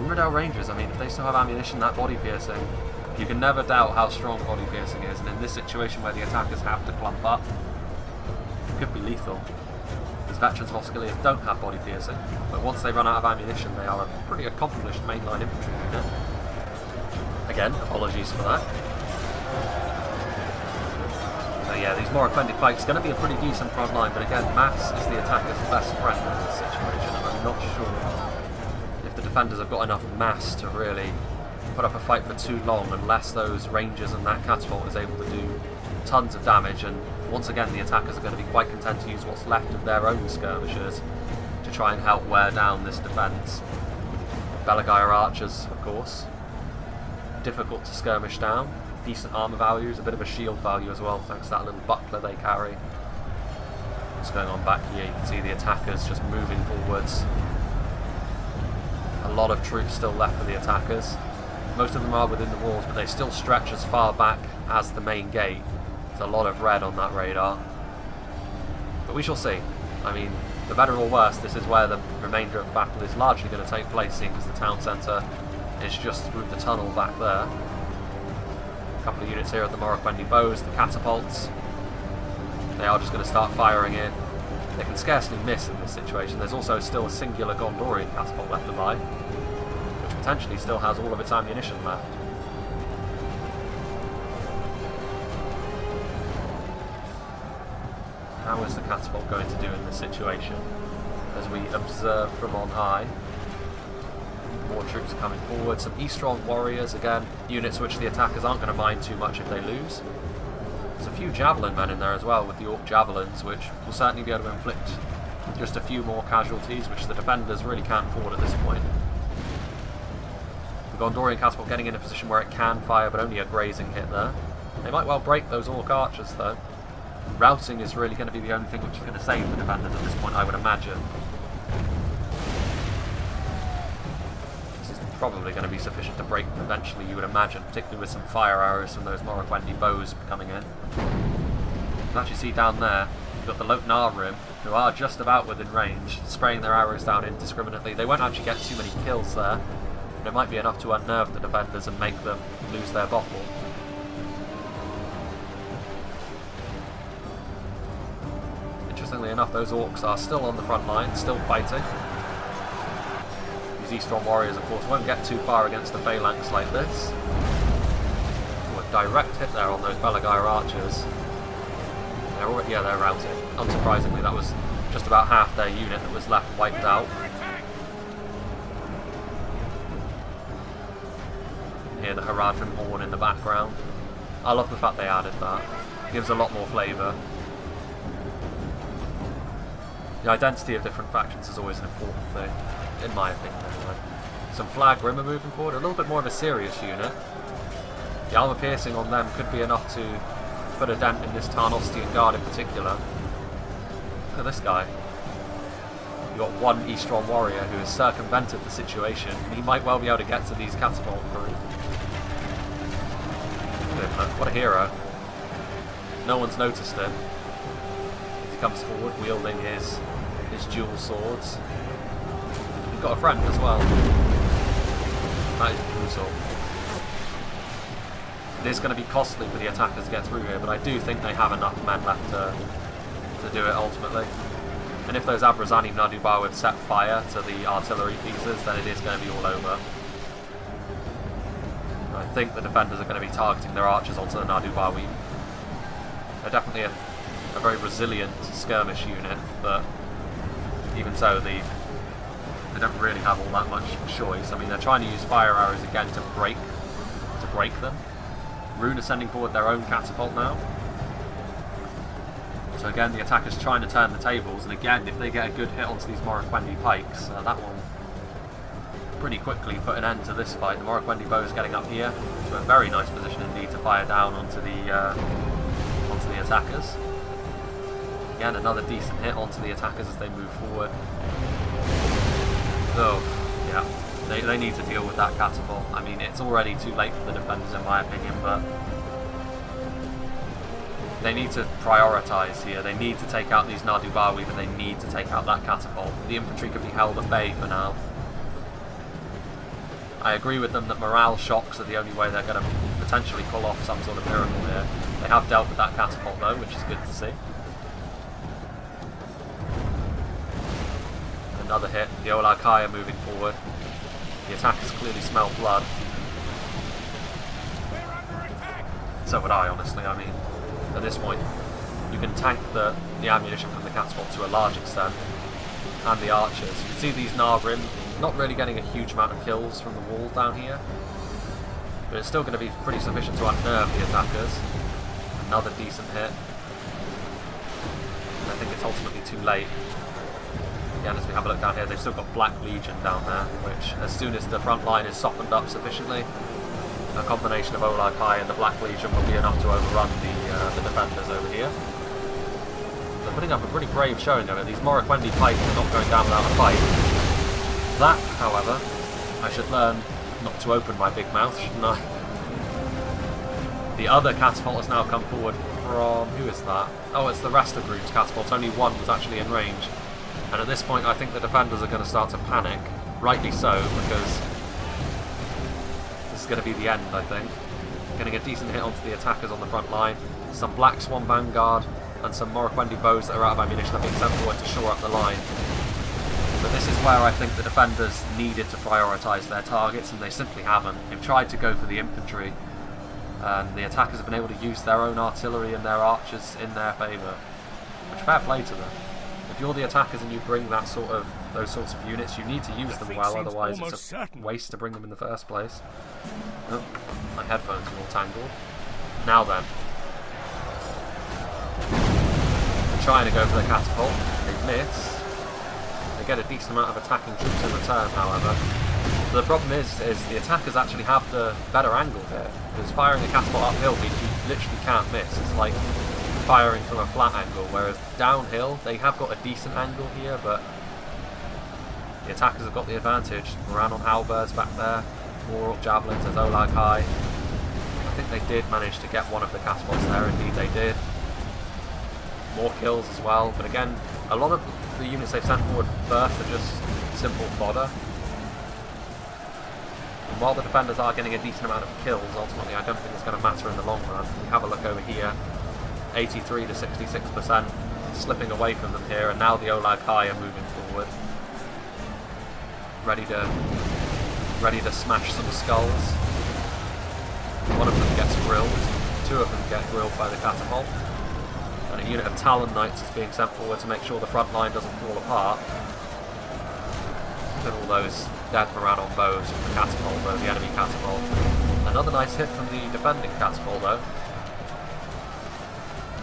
Riddell Rangers, I mean, if they still have ammunition, that body piercing, you can never doubt how strong body piercing is, and in this situation where the attackers have to clump up, it could be lethal. These veterans of Osgiliath don't have body piercing, but once they run out of ammunition, they are a pretty accomplished mainline infantry unit. Again, apologies for that. So yeah, these Morroquendi pikes are going to be a pretty decent front line, but again, mass is the attacker's best friend in this situation, and I'm not sure if the defenders have got enough mass to really put up a fight for too long unless those rangers and that catapult is able to do tons of damage, and once again the attackers are going to be quite content to use what's left of their own skirmishers to try and help wear down this defence. Belagair archers, of course, difficult to skirmish down, decent armour values, a bit of a shield value as well thanks to that little buckler they carry. What's going on back here? You can see the attackers just moving forwards. A lot of troops still left for the attackers. Most of them are within the walls, but they still stretch as far back as the main gate. There's a lot of red on that radar. But we shall see. I mean, for better or worse, this is where the remainder of the battle is largely going to take place, seeing as the town centre is just through the tunnel back there. A couple of units here of the Morroquendi bows, the catapults. They are just going to start firing in. They can scarcely miss in this situation. There's also still a singular Gondorian catapult left to buy, which potentially still has all of its ammunition left. How is the catapult going to do in this situation? As we observe from on high, more troops are coming forward. Some Eastron warriors, again, units which the attackers aren't going to mind too much if they lose. There's a few javelin men in there as well with the Orc javelins, which will certainly be able to inflict just a few more casualties, which the defenders really can't afford at this point. The Gondorian catapult getting in a position where it can fire, but only a grazing hit there. They might well break those Orc archers though. Routing is really going to be the only thing which is going to save the defenders at this point, I would imagine. This is probably going to be sufficient to break them eventually, you would imagine, particularly with some fire arrows from those Morroquendi bows coming in. You can actually see down there, you've got the Lotnar Rim, who are just about within range, spraying their arrows down indiscriminately. They won't actually get too many kills there, but it might be enough to unnerve the defenders and make them lose their bottle. Interestingly enough, those Orcs are still on the front line, still fighting. These Eastron warriors, of course, won't get too far against a phalanx like this. Ooh, a direct hit there on those Belagair archers. They're routed. Unsurprisingly, that was just about half their unit that was left wiped out. Hear the Haradrim horn in the background. I love the fact they added that. It gives a lot more flavour. The identity of different factions is always an important thing, in my opinion anyway. Some Flag Rim are moving forward, a little bit more of a serious unit. The armour piercing on them could be enough to put a dent in this Tarnostian guard in particular. Look at this guy. You've got one Eastron warrior who has circumvented the situation. He might well be able to get to these catapult crew. What a hero. No one's noticed him. As he comes forward wielding his dual swords. He's got a friend as well. That is brutal. It is going to be costly for the attackers to get through here, but I do think they have enough men left to do it ultimately. And if those Abrazani Nadubar would set fire to the artillery pieces, then it is going to be all over. think the defenders are going to be targeting their archers onto the Nardubawi. They're definitely a very resilient skirmish unit, but even so, they don't really have all that much choice. I mean, they're trying to use fire arrows again to break them. Rune are sending forward their own catapult now. So again, the attacker's trying to turn the tables, and again, if they get a good hit onto these Morroquendi pikes, that will pretty quickly put an end to this fight. The Morroquendi bows getting up here to a very nice position indeed to fire down onto the attackers. Again, another decent hit onto the attackers as they move forward. So, yeah, they need to deal with that catapult. I mean, it's already too late for the defenders in my opinion, but they need to prioritise here. They need to take out these Nardubawi, but they need to take out that catapult. The infantry can be held at bay for now. I agree with them that morale shocks are the only way they're going to potentially pull off some sort of miracle here. They have dealt with that catapult though, which is good to see. Another hit. The Olag Kai are moving forward. The attackers clearly smell blood. So would I, honestly. I mean, at this point, you can tank the ammunition from the catapult to a large extent, and the archers. You can see these Narbrim not really getting a huge amount of kills from the wall down here, but it's still going to be pretty sufficient to unnerve the attackers. Another decent hit. I think it's ultimately too late. Again, as we have a look down here, they've still got Black Legion down there, which as soon as the front line is softened up sufficiently, a combination of Olag Kai and the Black Legion will be enough to overrun the defenders over here. They're putting up a pretty brave showing of it. These Morroquendi pikes are not going down without a fight. That, however, I should learn not to open my big mouth, shouldn't I? The other catapult has now come forward from... who is that? Oh, it's the rest of Rune's catapult. Only one was actually in range. And at this point, I think the defenders are going to start to panic. Rightly so, because this is going to be the end, I think. Getting a decent hit onto the attackers on the front line. Some Black Swan Vanguard and some Morroquendi bows that are out of ammunition are being sent forward to shore up the line. But this is where I think the defenders needed to prioritise their targets, and they simply haven't. They've tried to go for the infantry, and the attackers have been able to use their own artillery and their archers in their favour. Which, fair play to them. If you're the attackers and you bring those sorts of units, you need to use them well, otherwise it's a waste to bring them in the first place. Oh, my headphones are all tangled. Now then. They're trying to go for the catapult. They miss. They get a decent amount of attacking troops in return, however. So the problem is the attackers actually have the better angle here, because firing a catapult uphill means you literally can't miss. It's like firing from a flat angle, whereas downhill they have got a decent angle here, but the attackers have got the advantage. Moran on halberds back there, more javelins as Olag Kai. I think they did manage to get one of the catapults there, indeed they did. More kills as well, but again, a lot of the units they've sent forward first are just simple fodder. And while the defenders are getting a decent amount of kills, ultimately I don't think it's going to matter in the long run. We have a look over here, 83 to 66%, slipping away from them here, and now the Olag Kai are moving forward, ready to smash some skulls. One of them gets grilled, two of them get grilled by the catapult, and a unit of Talon Knights is being sent forward to make sure the front line doesn't fall apart. Look at all those dead Moran bows from the catapult, though, the enemy catapult. Another nice hit from the defending catapult, though.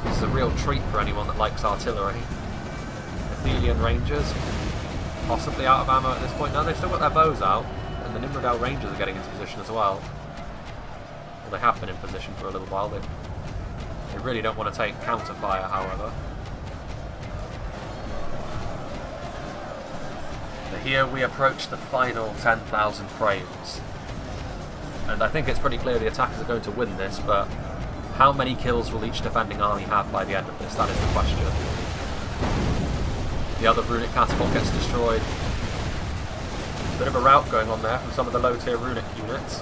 This is a real treat for anyone that likes artillery. Athelian Rangers, possibly out of ammo at this point. No, they've still got their bows out, and the Nimrodel Rangers are getting into position as well. Well, they have been in position for a little while. They really don't want to take counter fire, however. But here we approach the final 10,000 frames. And I think it's pretty clear the attackers are going to win this, but how many kills will each defending army have by the end of this? That is the question. The other runic catapult gets destroyed. Bit of a rout going on there from some of the low tier runic units.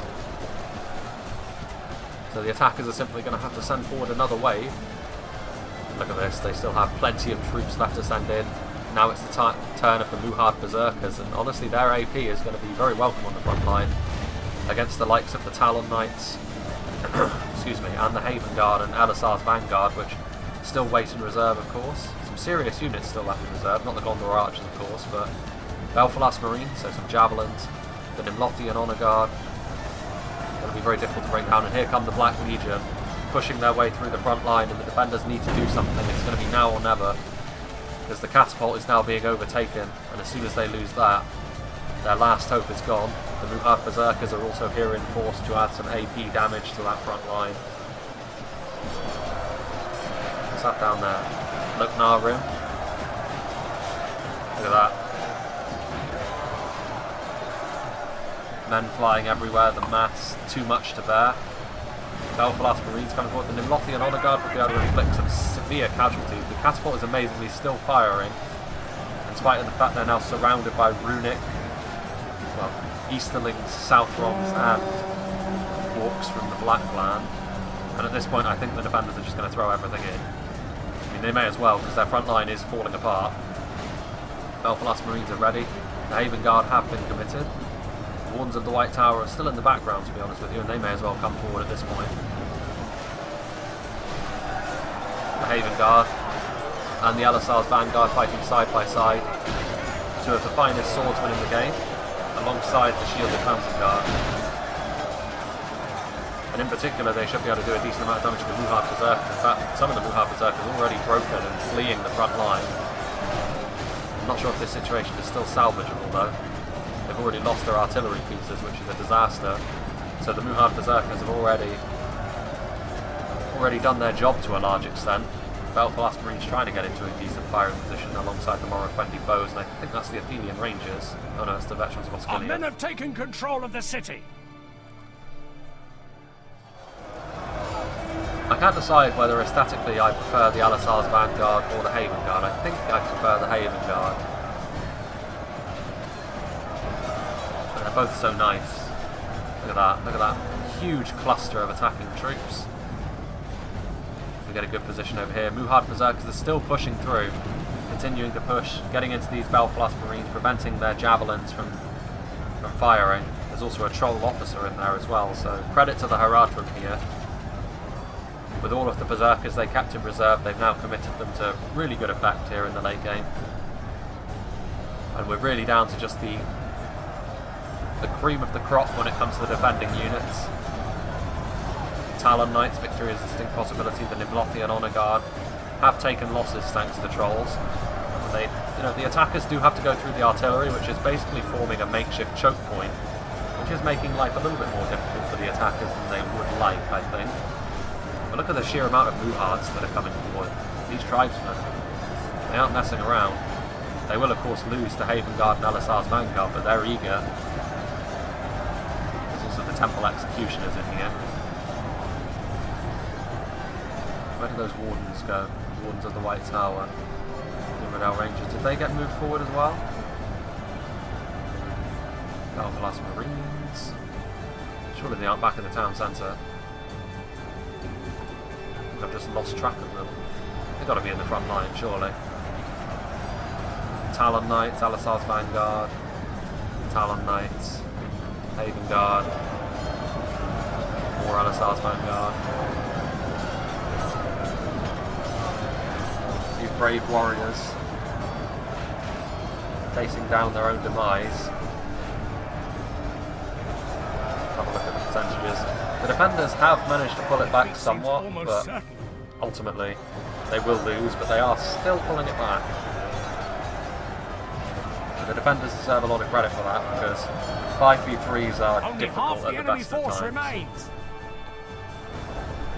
So the attackers are simply going to have to send forward another wave. Look at this, they still have plenty of troops left to send in. Now it's the turn of the Muhard Berserkers, and honestly their AP is going to be very welcome on the front line. against the likes of the Talon Knights, excuse me, and the Haven Guard and Elisar's Vanguard, which still wait in reserve, of course. Some serious units still left in reserve, not the Gondor Archers, of course, but Belfalas Marines, so some Javelins, the Nimlothian Honor Guard. Going to be very difficult to break down, and here come the Black Legion, pushing their way through the front line, and the defenders need to do something. It's going to be now or never, because the catapult is now being overtaken, and as soon as they lose that, their last hope is gone. The Muhad Berserkers are also here in force to add some AP damage to that front line. What's that down there? Luknar Rim. Look at that. Men flying everywhere, the mass, too much to bear. Belfalas Marines coming forward. The Nimlothian Honor Guard will be able to inflict some severe casualties. The catapult is amazingly still firing, in spite of the fact they're now surrounded by runic, well, Easterlings, Southrongs, and Orcs from the Black Clan. And at this point, I think the defenders are just going to throw everything in. I mean, they may as well, because their front line is falling apart. Belfalas Marines are ready. The Haven Guard have been committed. The Wardens of the White Tower are still in the background, to be honest with you, and they may as well come forward at this point. The Haven Guard and the Elisar's Vanguard fighting side by side. Two of the finest swordsmen in the game, alongside the Shielded Mountain Guard. And in particular, they should be able to do a decent amount of damage to the Muhad Berserkers. In fact, some of the Muhad Berserkers are already broken and fleeing the front line. I'm not sure if this situation is still salvageable though. They've already lost their artillery pieces, which is a disaster. So the Muhad Berserkers have already done their job to a large extent. Belfalas Marines trying to get into a decent firing position alongside the Morroquendi bows, and I think that's the Athenian Rangers. Oh no, it's the veterans of Osgiliath. Our men have taken control of the city. I can't decide whether aesthetically I prefer the Elisar's Vanguard or the Haven Guard. I think I prefer the Haven Guard. But they're both so nice. Look at that huge cluster of attacking troops. We get a good position over here. Muhad Berserkers are still pushing through, continuing to push, getting into these Belfalas Marines, preventing their javelins from firing. There's also a troll officer in there as well, so credit to the Haradrim here. With all of the Berserkers they kept in reserve, they've now committed them to really good effect here in the late game. And we're really down to just the cream of the crop when it comes to the defending units. Talon Knights, victory is a distinct possibility. The Nimlothian Honor Guard have taken losses thanks to the trolls. And the attackers do have to go through the artillery, which is basically forming a makeshift choke point, which is making life a little bit more difficult for the attackers than they would like, I think. But look at the sheer amount of Muhads that are coming forward. These tribesmen, they aren't messing around. They will of course lose to Haven Guard and Elisar's Vanguard, but they're eager. There's also the Temple Executioners in here. Where do those Wardens go? Wardens of the White Tower. The Riddell Rangers. Did they get moved forward as well? Belfalas Marines. Surely they aren't back in the town centre. I've just lost track of them. They've got to be in the front line, surely. Talon Knights, Elisar's Vanguard, Talon Knights, Haven Guard, more Elisar's Vanguard. These brave warriors facing down their own demise. Have a look at the percentages. The defenders have managed to pull it back somewhat, but ultimately they will lose, but they are still pulling it back. The defenders deserve a lot of credit for that, because 5v3s are difficult at the best of times. Remains.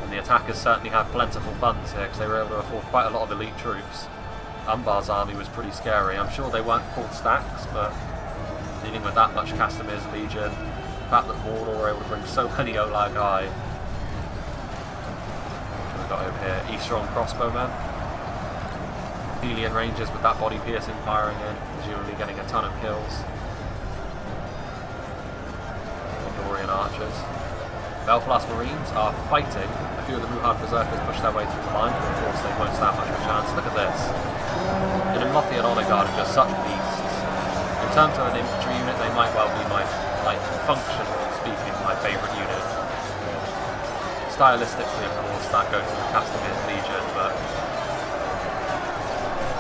And the attackers certainly have plentiful funds here, because they were able to afford quite a lot of elite troops. Umbar's army was pretty scary. I'm sure they weren't full stacks, but dealing with that much Castamir's Legion, the fact that Mordor were able to bring so many Olag High. What we've got over here, Eastron crossbowmen. Athenian Rangers with that body piercing firing in, presumably getting a ton of kills. Gondorian Archers. Belfalas Marines are fighting. A few of the Muhad Berserkers push their way through the line, but of course they won't stand much of a chance. Look at this. The Nimlothian Honor Guard are just such beasts. In terms of an infantry unit, they might well be my, functionally speaking, my favourite unit. Stylistically, of course, that goes to the Castamir's Legion, but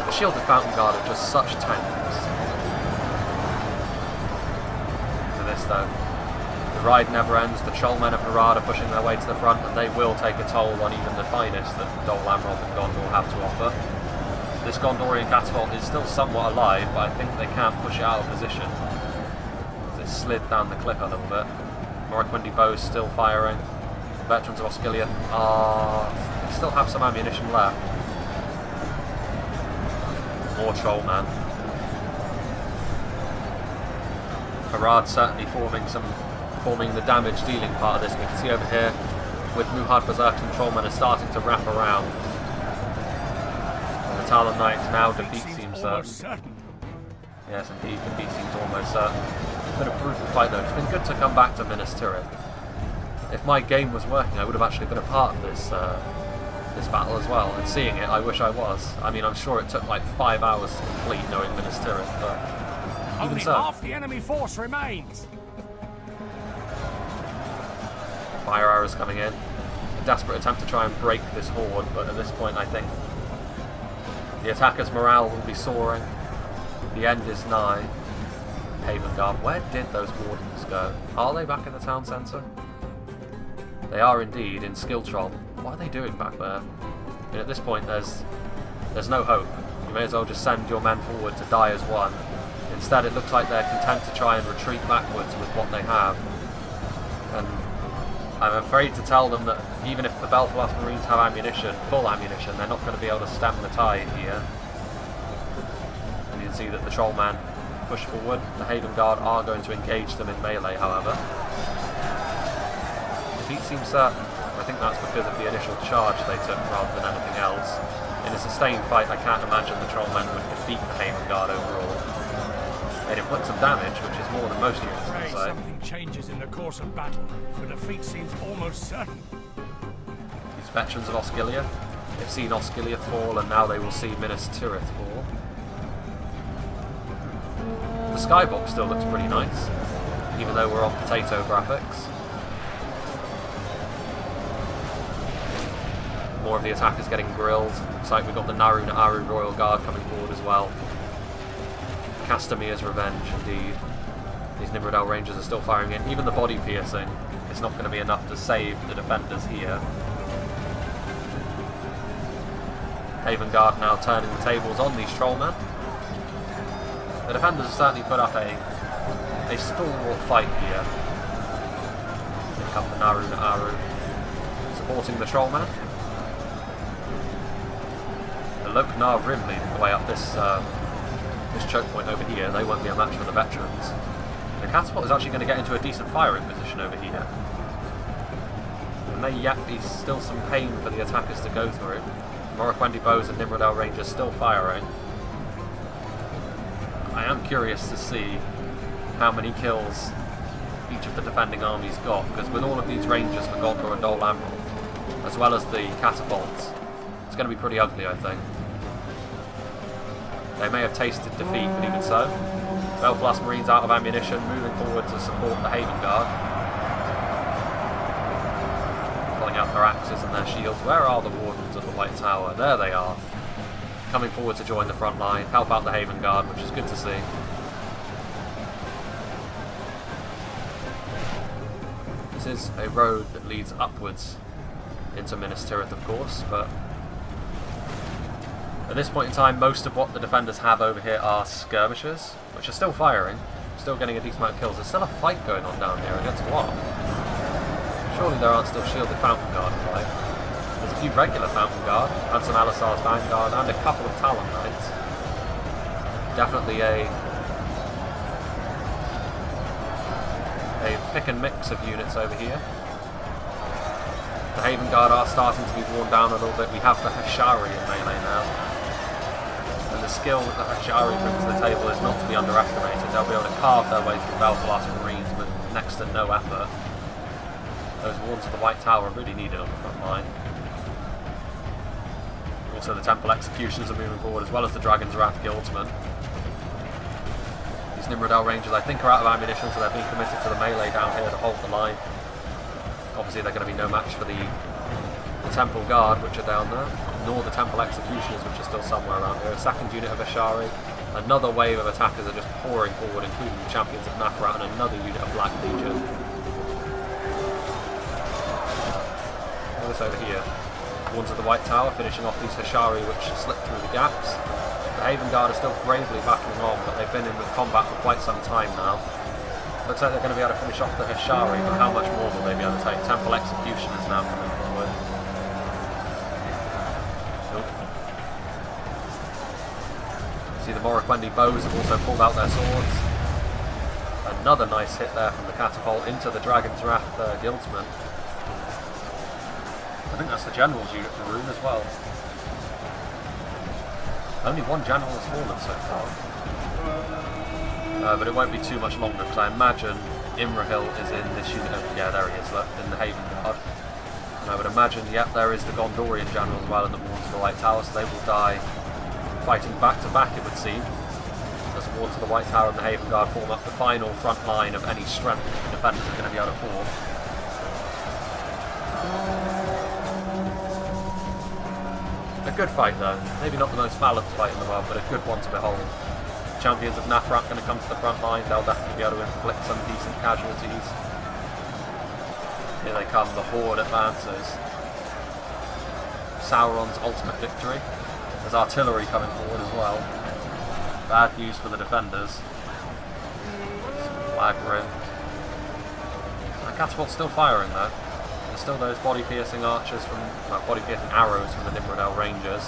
the Shielded Fountain Guard are just such tanks. To this, though, the ride never ends. The Trollmen of Harad are pushing their way to the front, and they will take a toll on even the finest that Dol Amroth and Gondor have to offer. This Gondorian catapult is still somewhat alive, but I think they can't push it out of position. It slid down the cliff a little bit. Morroquindi bows still firing. Veterans of Osgiliath still have some ammunition left. More Trollman. Harad certainly forming the damage dealing part of this. And you can see over here with Muhad Berserkers and Trollmen are starting to wrap around. And the Talon Knights now defeat seems certain. Yes, indeed, defeat seems almost certain. Been a brutal fight though. It's been good to come back to Minas Tirith. If my game was working, I would have actually been a part of this this battle as well. And seeing it, I wish I was. I mean, I'm sure it took like 5 hours to complete knowing Minas Tirith, but even only so. half the enemy force remains. Fire arrows coming in. A desperate attempt to try and break this horde, but at this point I think the attackers' morale will be soaring. The end is nigh. Haven Guard, where did those wardens go? Are they back in the town centre? They are indeed in Skiltroll. What are they doing back there? And at this point there's no hope. You may as well just send your men forward to die as one. Instead it looks like they're content to try and retreat backwards with what they have. And I'm afraid to tell them that even if the Belfast Marines have ammunition, full ammunition, they're not going to be able to stem the tide here. And you can see that the Trollman push forward. The Haven Guard are going to engage them in melee, however. Defeat seems certain. I think that's because of the initial charge they took rather than anything else. In a sustained fight, I can't imagine the Trollmen would defeat the Haven Guard overall. They'd inflict some damage, which is more than most units would say. Something changes in the course of battle. The defeat seems almost certain. These veterans of Osgiliath, they've seen Osgiliath fall, and now they will see Minas Tirith fall. The skybox still looks pretty nice, even though we're on potato graphics. More of the attackers getting grilled. Looks like we've got the Naru Na'aru Royal Guard coming forward as well. Castamir's revenge, indeed. These Nimrodel Rangers are still firing in. Even the body piercing is not going to be enough to save the defenders here. Haven Guard now turning the tables on these Trollmen. The defenders have certainly put up a stalwart fight here. Pick up the Naru Na'aru, supporting the Trollman. The Loknar Rim leading the way up this choke point over here. They won't be a match for the veterans. The catapult is actually going to get into a decent firing position over here. There may yet be still some pain for the attackers to go through. Morroquindi bows and Nimrodel Rangers still firing. I am curious to see how many kills each of the defending armies got, because with all of these Rangers for Gondor and Dol Amroth, as well as the catapults, it's going to be pretty ugly, I think. They may have tasted defeat, but even so, Belfast Marines out of ammunition, moving forward to support the Haven Guard. Pulling out their axes and their shields. Where are the Wardens of the White Tower? There they are. Coming forward to join the front line, help out the Haven Guard, which is good to see. This is a road that leads upwards into Minas Tirith, of course, but at this point in time, most of what the defenders have over here are skirmishers, which are still firing, still getting a decent amount of kills. There's still a fight going on down here against what? Surely there aren't still shielded Fountain Guard in play. There's a few regular Fountain Guard, and some Alisar's Vanguard, and a couple of Talon Knights. Definitely a pick and mix of units over here. The Haven Guard are starting to be worn down a little bit. We have the Hashari in melee now. And the skill that the Hashari bring to the table is not to be underestimated. They'll be able to carve their way through Belfast Marines with next to no effort. Those Wardens of the White Tower are really needed on the front line. Also the Temple Executioners are moving forward, as well as the Dragon's Wrath Guildsmen. These Nimrodel Rangers, I think, are out of ammunition, so they're being committed to the melee down here to hold the line. Obviously they're going to be no match for the Temple Guard, which are down there, nor the Temple Executioners, which are still somewhere around here. A second unit of Ashari, another wave of attackers are just pouring forward, including the Champions of Nafrat, and another unit of Black Legion. This over here. Ones of the White Tower finishing off these Hashari which slipped through the gaps. The Haven Guard are still bravely battling on, but they've been in the combat for quite some time now. Looks like they're going to be able to finish off the Hashari, but how much more will they be able to take? Temple Executioners now coming forward. See, the Morokwendi bows have also pulled out their swords. Another nice hit there from the catapult into the Dragon's Wrath Guildsman. I think that's the General's unit for Rune as well. Only one General has fallen so far. But it won't be too much longer, because I imagine Imrahil is in this unit of... Yeah, there he is, look, in the Haven Guard. And I would imagine, yep, there is the Gondorian General as well in the Wards of the White Tower, so they will die fighting back to back, it would seem. As the Wards of the White Tower and the Haven Guard form up the final front line of any strength that the defenders are going to be able to form. A good fight though. Maybe not the most balanced fight in the world, but a good one to behold. Champions of Nafrat going to come to the front line. They'll definitely be able to inflict some decent casualties. Here they come, the Horde advances. Sauron's ultimate victory. There's artillery coming forward as well. Bad news for the defenders. Flag rim. That catapult's still firing though. There's still those body-piercing archers from, well, body-piercing arrows from the Nimrodel Rangers.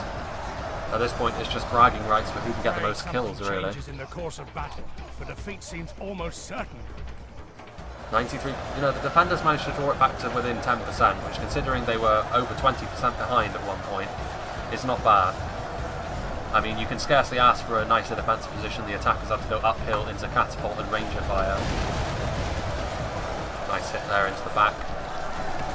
At this point, it's just bragging rights for who can get the most kills, really. In the course of battle, but defeat seems almost certain. 93. You know, the defenders managed to draw it back to within 10%, which, considering they were over 20% behind at one point, is not bad. I mean, you can scarcely ask for a nicer defensive position. The attackers have to go uphill into catapult and ranger fire. Nice hit there into the back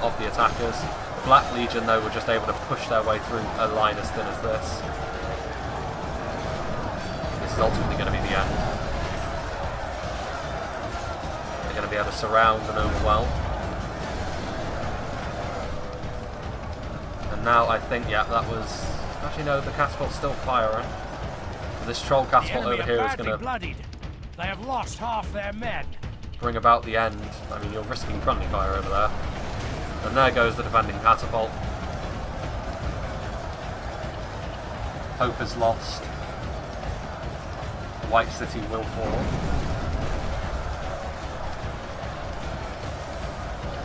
of the attackers. The Black Legion, though, were just able to push their way through a line as thin as this. This is ultimately going to be the end. They're going to be able to surround and overwhelm. And now I think, yeah, that was... Actually, no, the catapult's still firing. And this troll catapult over here is going to... bloodied. They have lost half their men. Bring about the end. I mean, you're risking friendly fire over there. And there goes the defending catapult. Hope is lost. The White City will fall.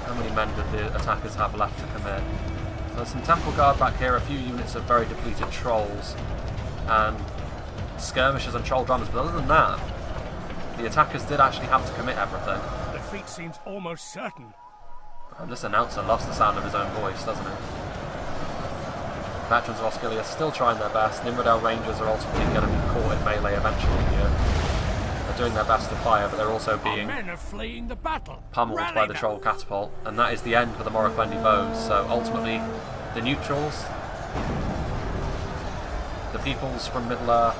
How many men did the attackers have left to commit? There's some Temple Guard back here, a few units of very depleted trolls, and skirmishers and troll drummers, but other than that, the attackers did actually have to commit everything. Defeat seems almost certain. And this announcer loves the sound of his own voice, doesn't he? Veterans of Osgiliath are still trying their best. Nimrodel Rangers are ultimately going to be caught in melee eventually here. They're doing their best to fire, but they're also being men are fleeing the battle. pummeled by the troll catapult, and that is the end for the Morokwendi bows. So ultimately, the neutrals, the peoples from Middle-earth,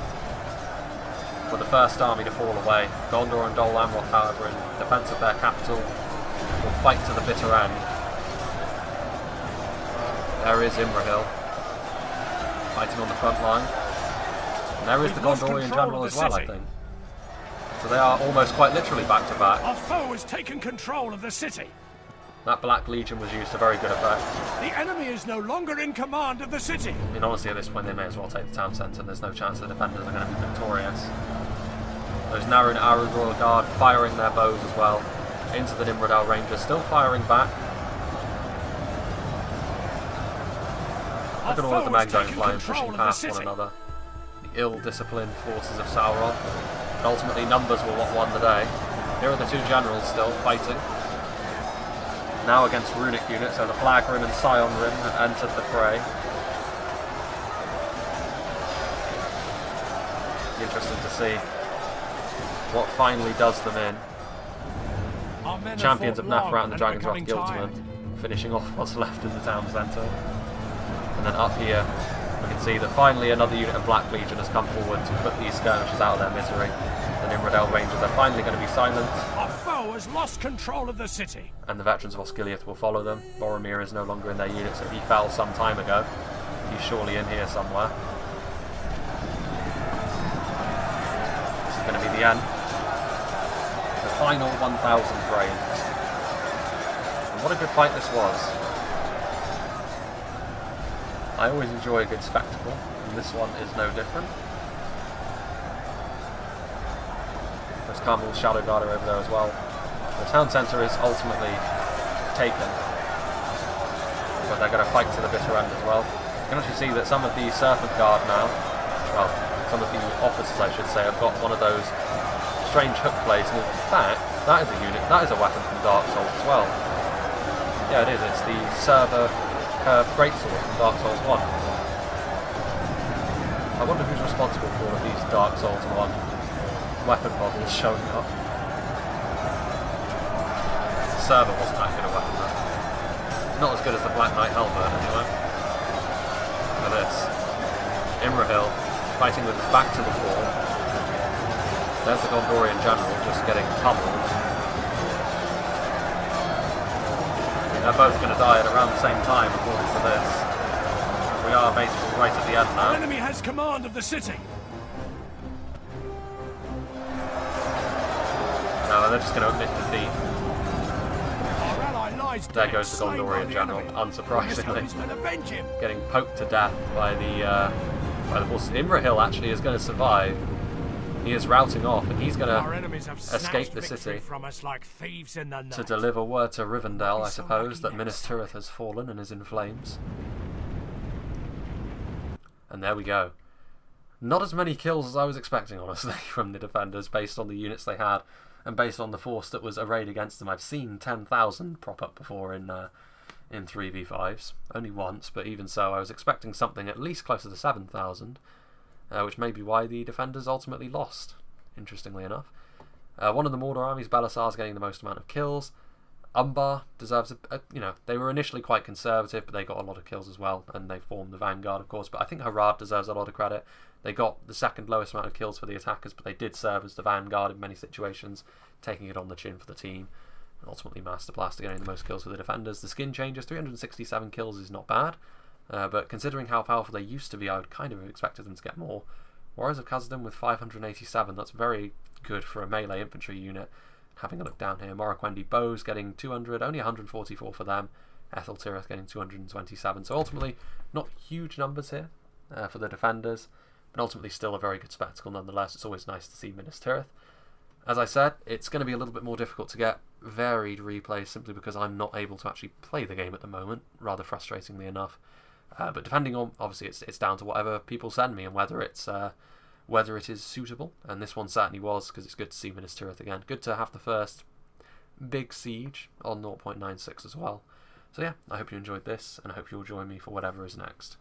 were the first army to fall away. Gondor and Dol Amroth, however, in defence of their capital, will fight to the bitter end. There is Imrahil, fighting on the front line. And there is the Gondorian general as well, I think. So they are almost quite literally back to back. Our foe has taken control of the city. That Black Legion was used to very good effect. The enemy is no longer in command of the city. I mean, honestly, at this point, they may as well take the town centre. There's no chance the defenders are going to be victorious. Those Narun Aru Royal Guard firing their bows as well into the Nimrodel Rangers, still firing back. Look at all of the Magdine flying, pushing past one another. The ill-disciplined forces of Sauron. And ultimately, numbers were what won the day. Here are the two generals still fighting. Now against runic units, so the Flag Rim and Scion Rim have entered the fray. Interesting to see what finally does them in. Champions of Nafrat and the Dragon's Wrath Guildsmen finishing off what's left in the town centre. And then up here, we can see that finally another unit of Black Legion has come forward to put these skirmishers out of their misery. The Nimrodel Rangers are finally going to be silenced. Our foe foe has lost control of the city. And the veterans of Osgiliath will follow them. Boromir is no longer in their unit, so he fell some time ago. He's surely in here somewhere. This is going to be the end. The final 1,000 frames. And what a good fight this was. I always enjoy a good spectacle, and this one is no different. There's Carmel's Shadow Guard over there as well. The town centre is ultimately taken, but they're going to fight to the bitter end as well. You can actually see that some of the Serpent Guard now, well, some of the officers I should say, have got one of those strange hook blades, and in fact, that is a unit, that is a weapon from Dark Souls as well. Yeah, it is, it's the Server Curved Greatsword from Dark Souls 1. I wonder who's responsible for all of these Dark Souls 1 weapon models showing up. Server wasn't that good a weapon though. Not as good as the Black Knight Helmet anyway. Look at this. Imrahil fighting with his back to the wall. There's the Gondorian general just getting pummeled. They're both going to die at around the same time according to this. We are basically right at the end now. The enemy has command of the city. No, they're just going to admit defeat. Our ally lies There dead, goes the slain by Gondorian the general, enemy. unsurprisingly. His men avenge him. Getting poked to death by the forces. Imrahil actually is going to survive. He is routing off, and he's going Our to enemies have escape snatched the victory city from us like thieves in the night. to deliver word to Rivendell, I so suppose, lucky that Minas next Tirith has fallen and is in flames. And there we go. Not as many kills as I was expecting, honestly, from the defenders, based on the units they had, and based on the force that was arrayed against them. I've seen 10,000 prop up before in 3v5s, only once, but even so, I was expecting something at least closer to 7,000, which may be why the defenders ultimately lost, interestingly enough. One of the Mordor armies, Belisar's getting the most amount of kills. Umbar deserves they were initially quite conservative, but they got a lot of kills as well, and they formed the vanguard, of course. But I think Harad deserves a lot of credit. They got the second lowest amount of kills for the attackers, but they did serve as the vanguard in many situations, taking it on the chin for the team. And ultimately, Master Blaster getting the most kills for the defenders. The skin changes, 367 kills is not bad, but considering how powerful they used to be, I would kind of have expected them to get more. Warriors of Khazad with 587, that's very good for a melee infantry unit. Having a look down here, Morroquendi Bows getting 200, only 144 for them. Ethel Tirith getting 227. So ultimately, not huge numbers here for the defenders, but ultimately still a very good spectacle nonetheless. It's always nice to see Minas Tirith. As I said, it's going to be a little bit more difficult to get varied replays simply because I'm not able to actually play the game at the moment, rather frustratingly enough. But depending on, obviously, it's down to whatever people send me and whether it is suitable, and this one certainly was, because it's good to see Minas Tirith again. Good to have the first big siege on 0.96 as well. So yeah, I hope you enjoyed this, and I hope you'll join me for whatever is next.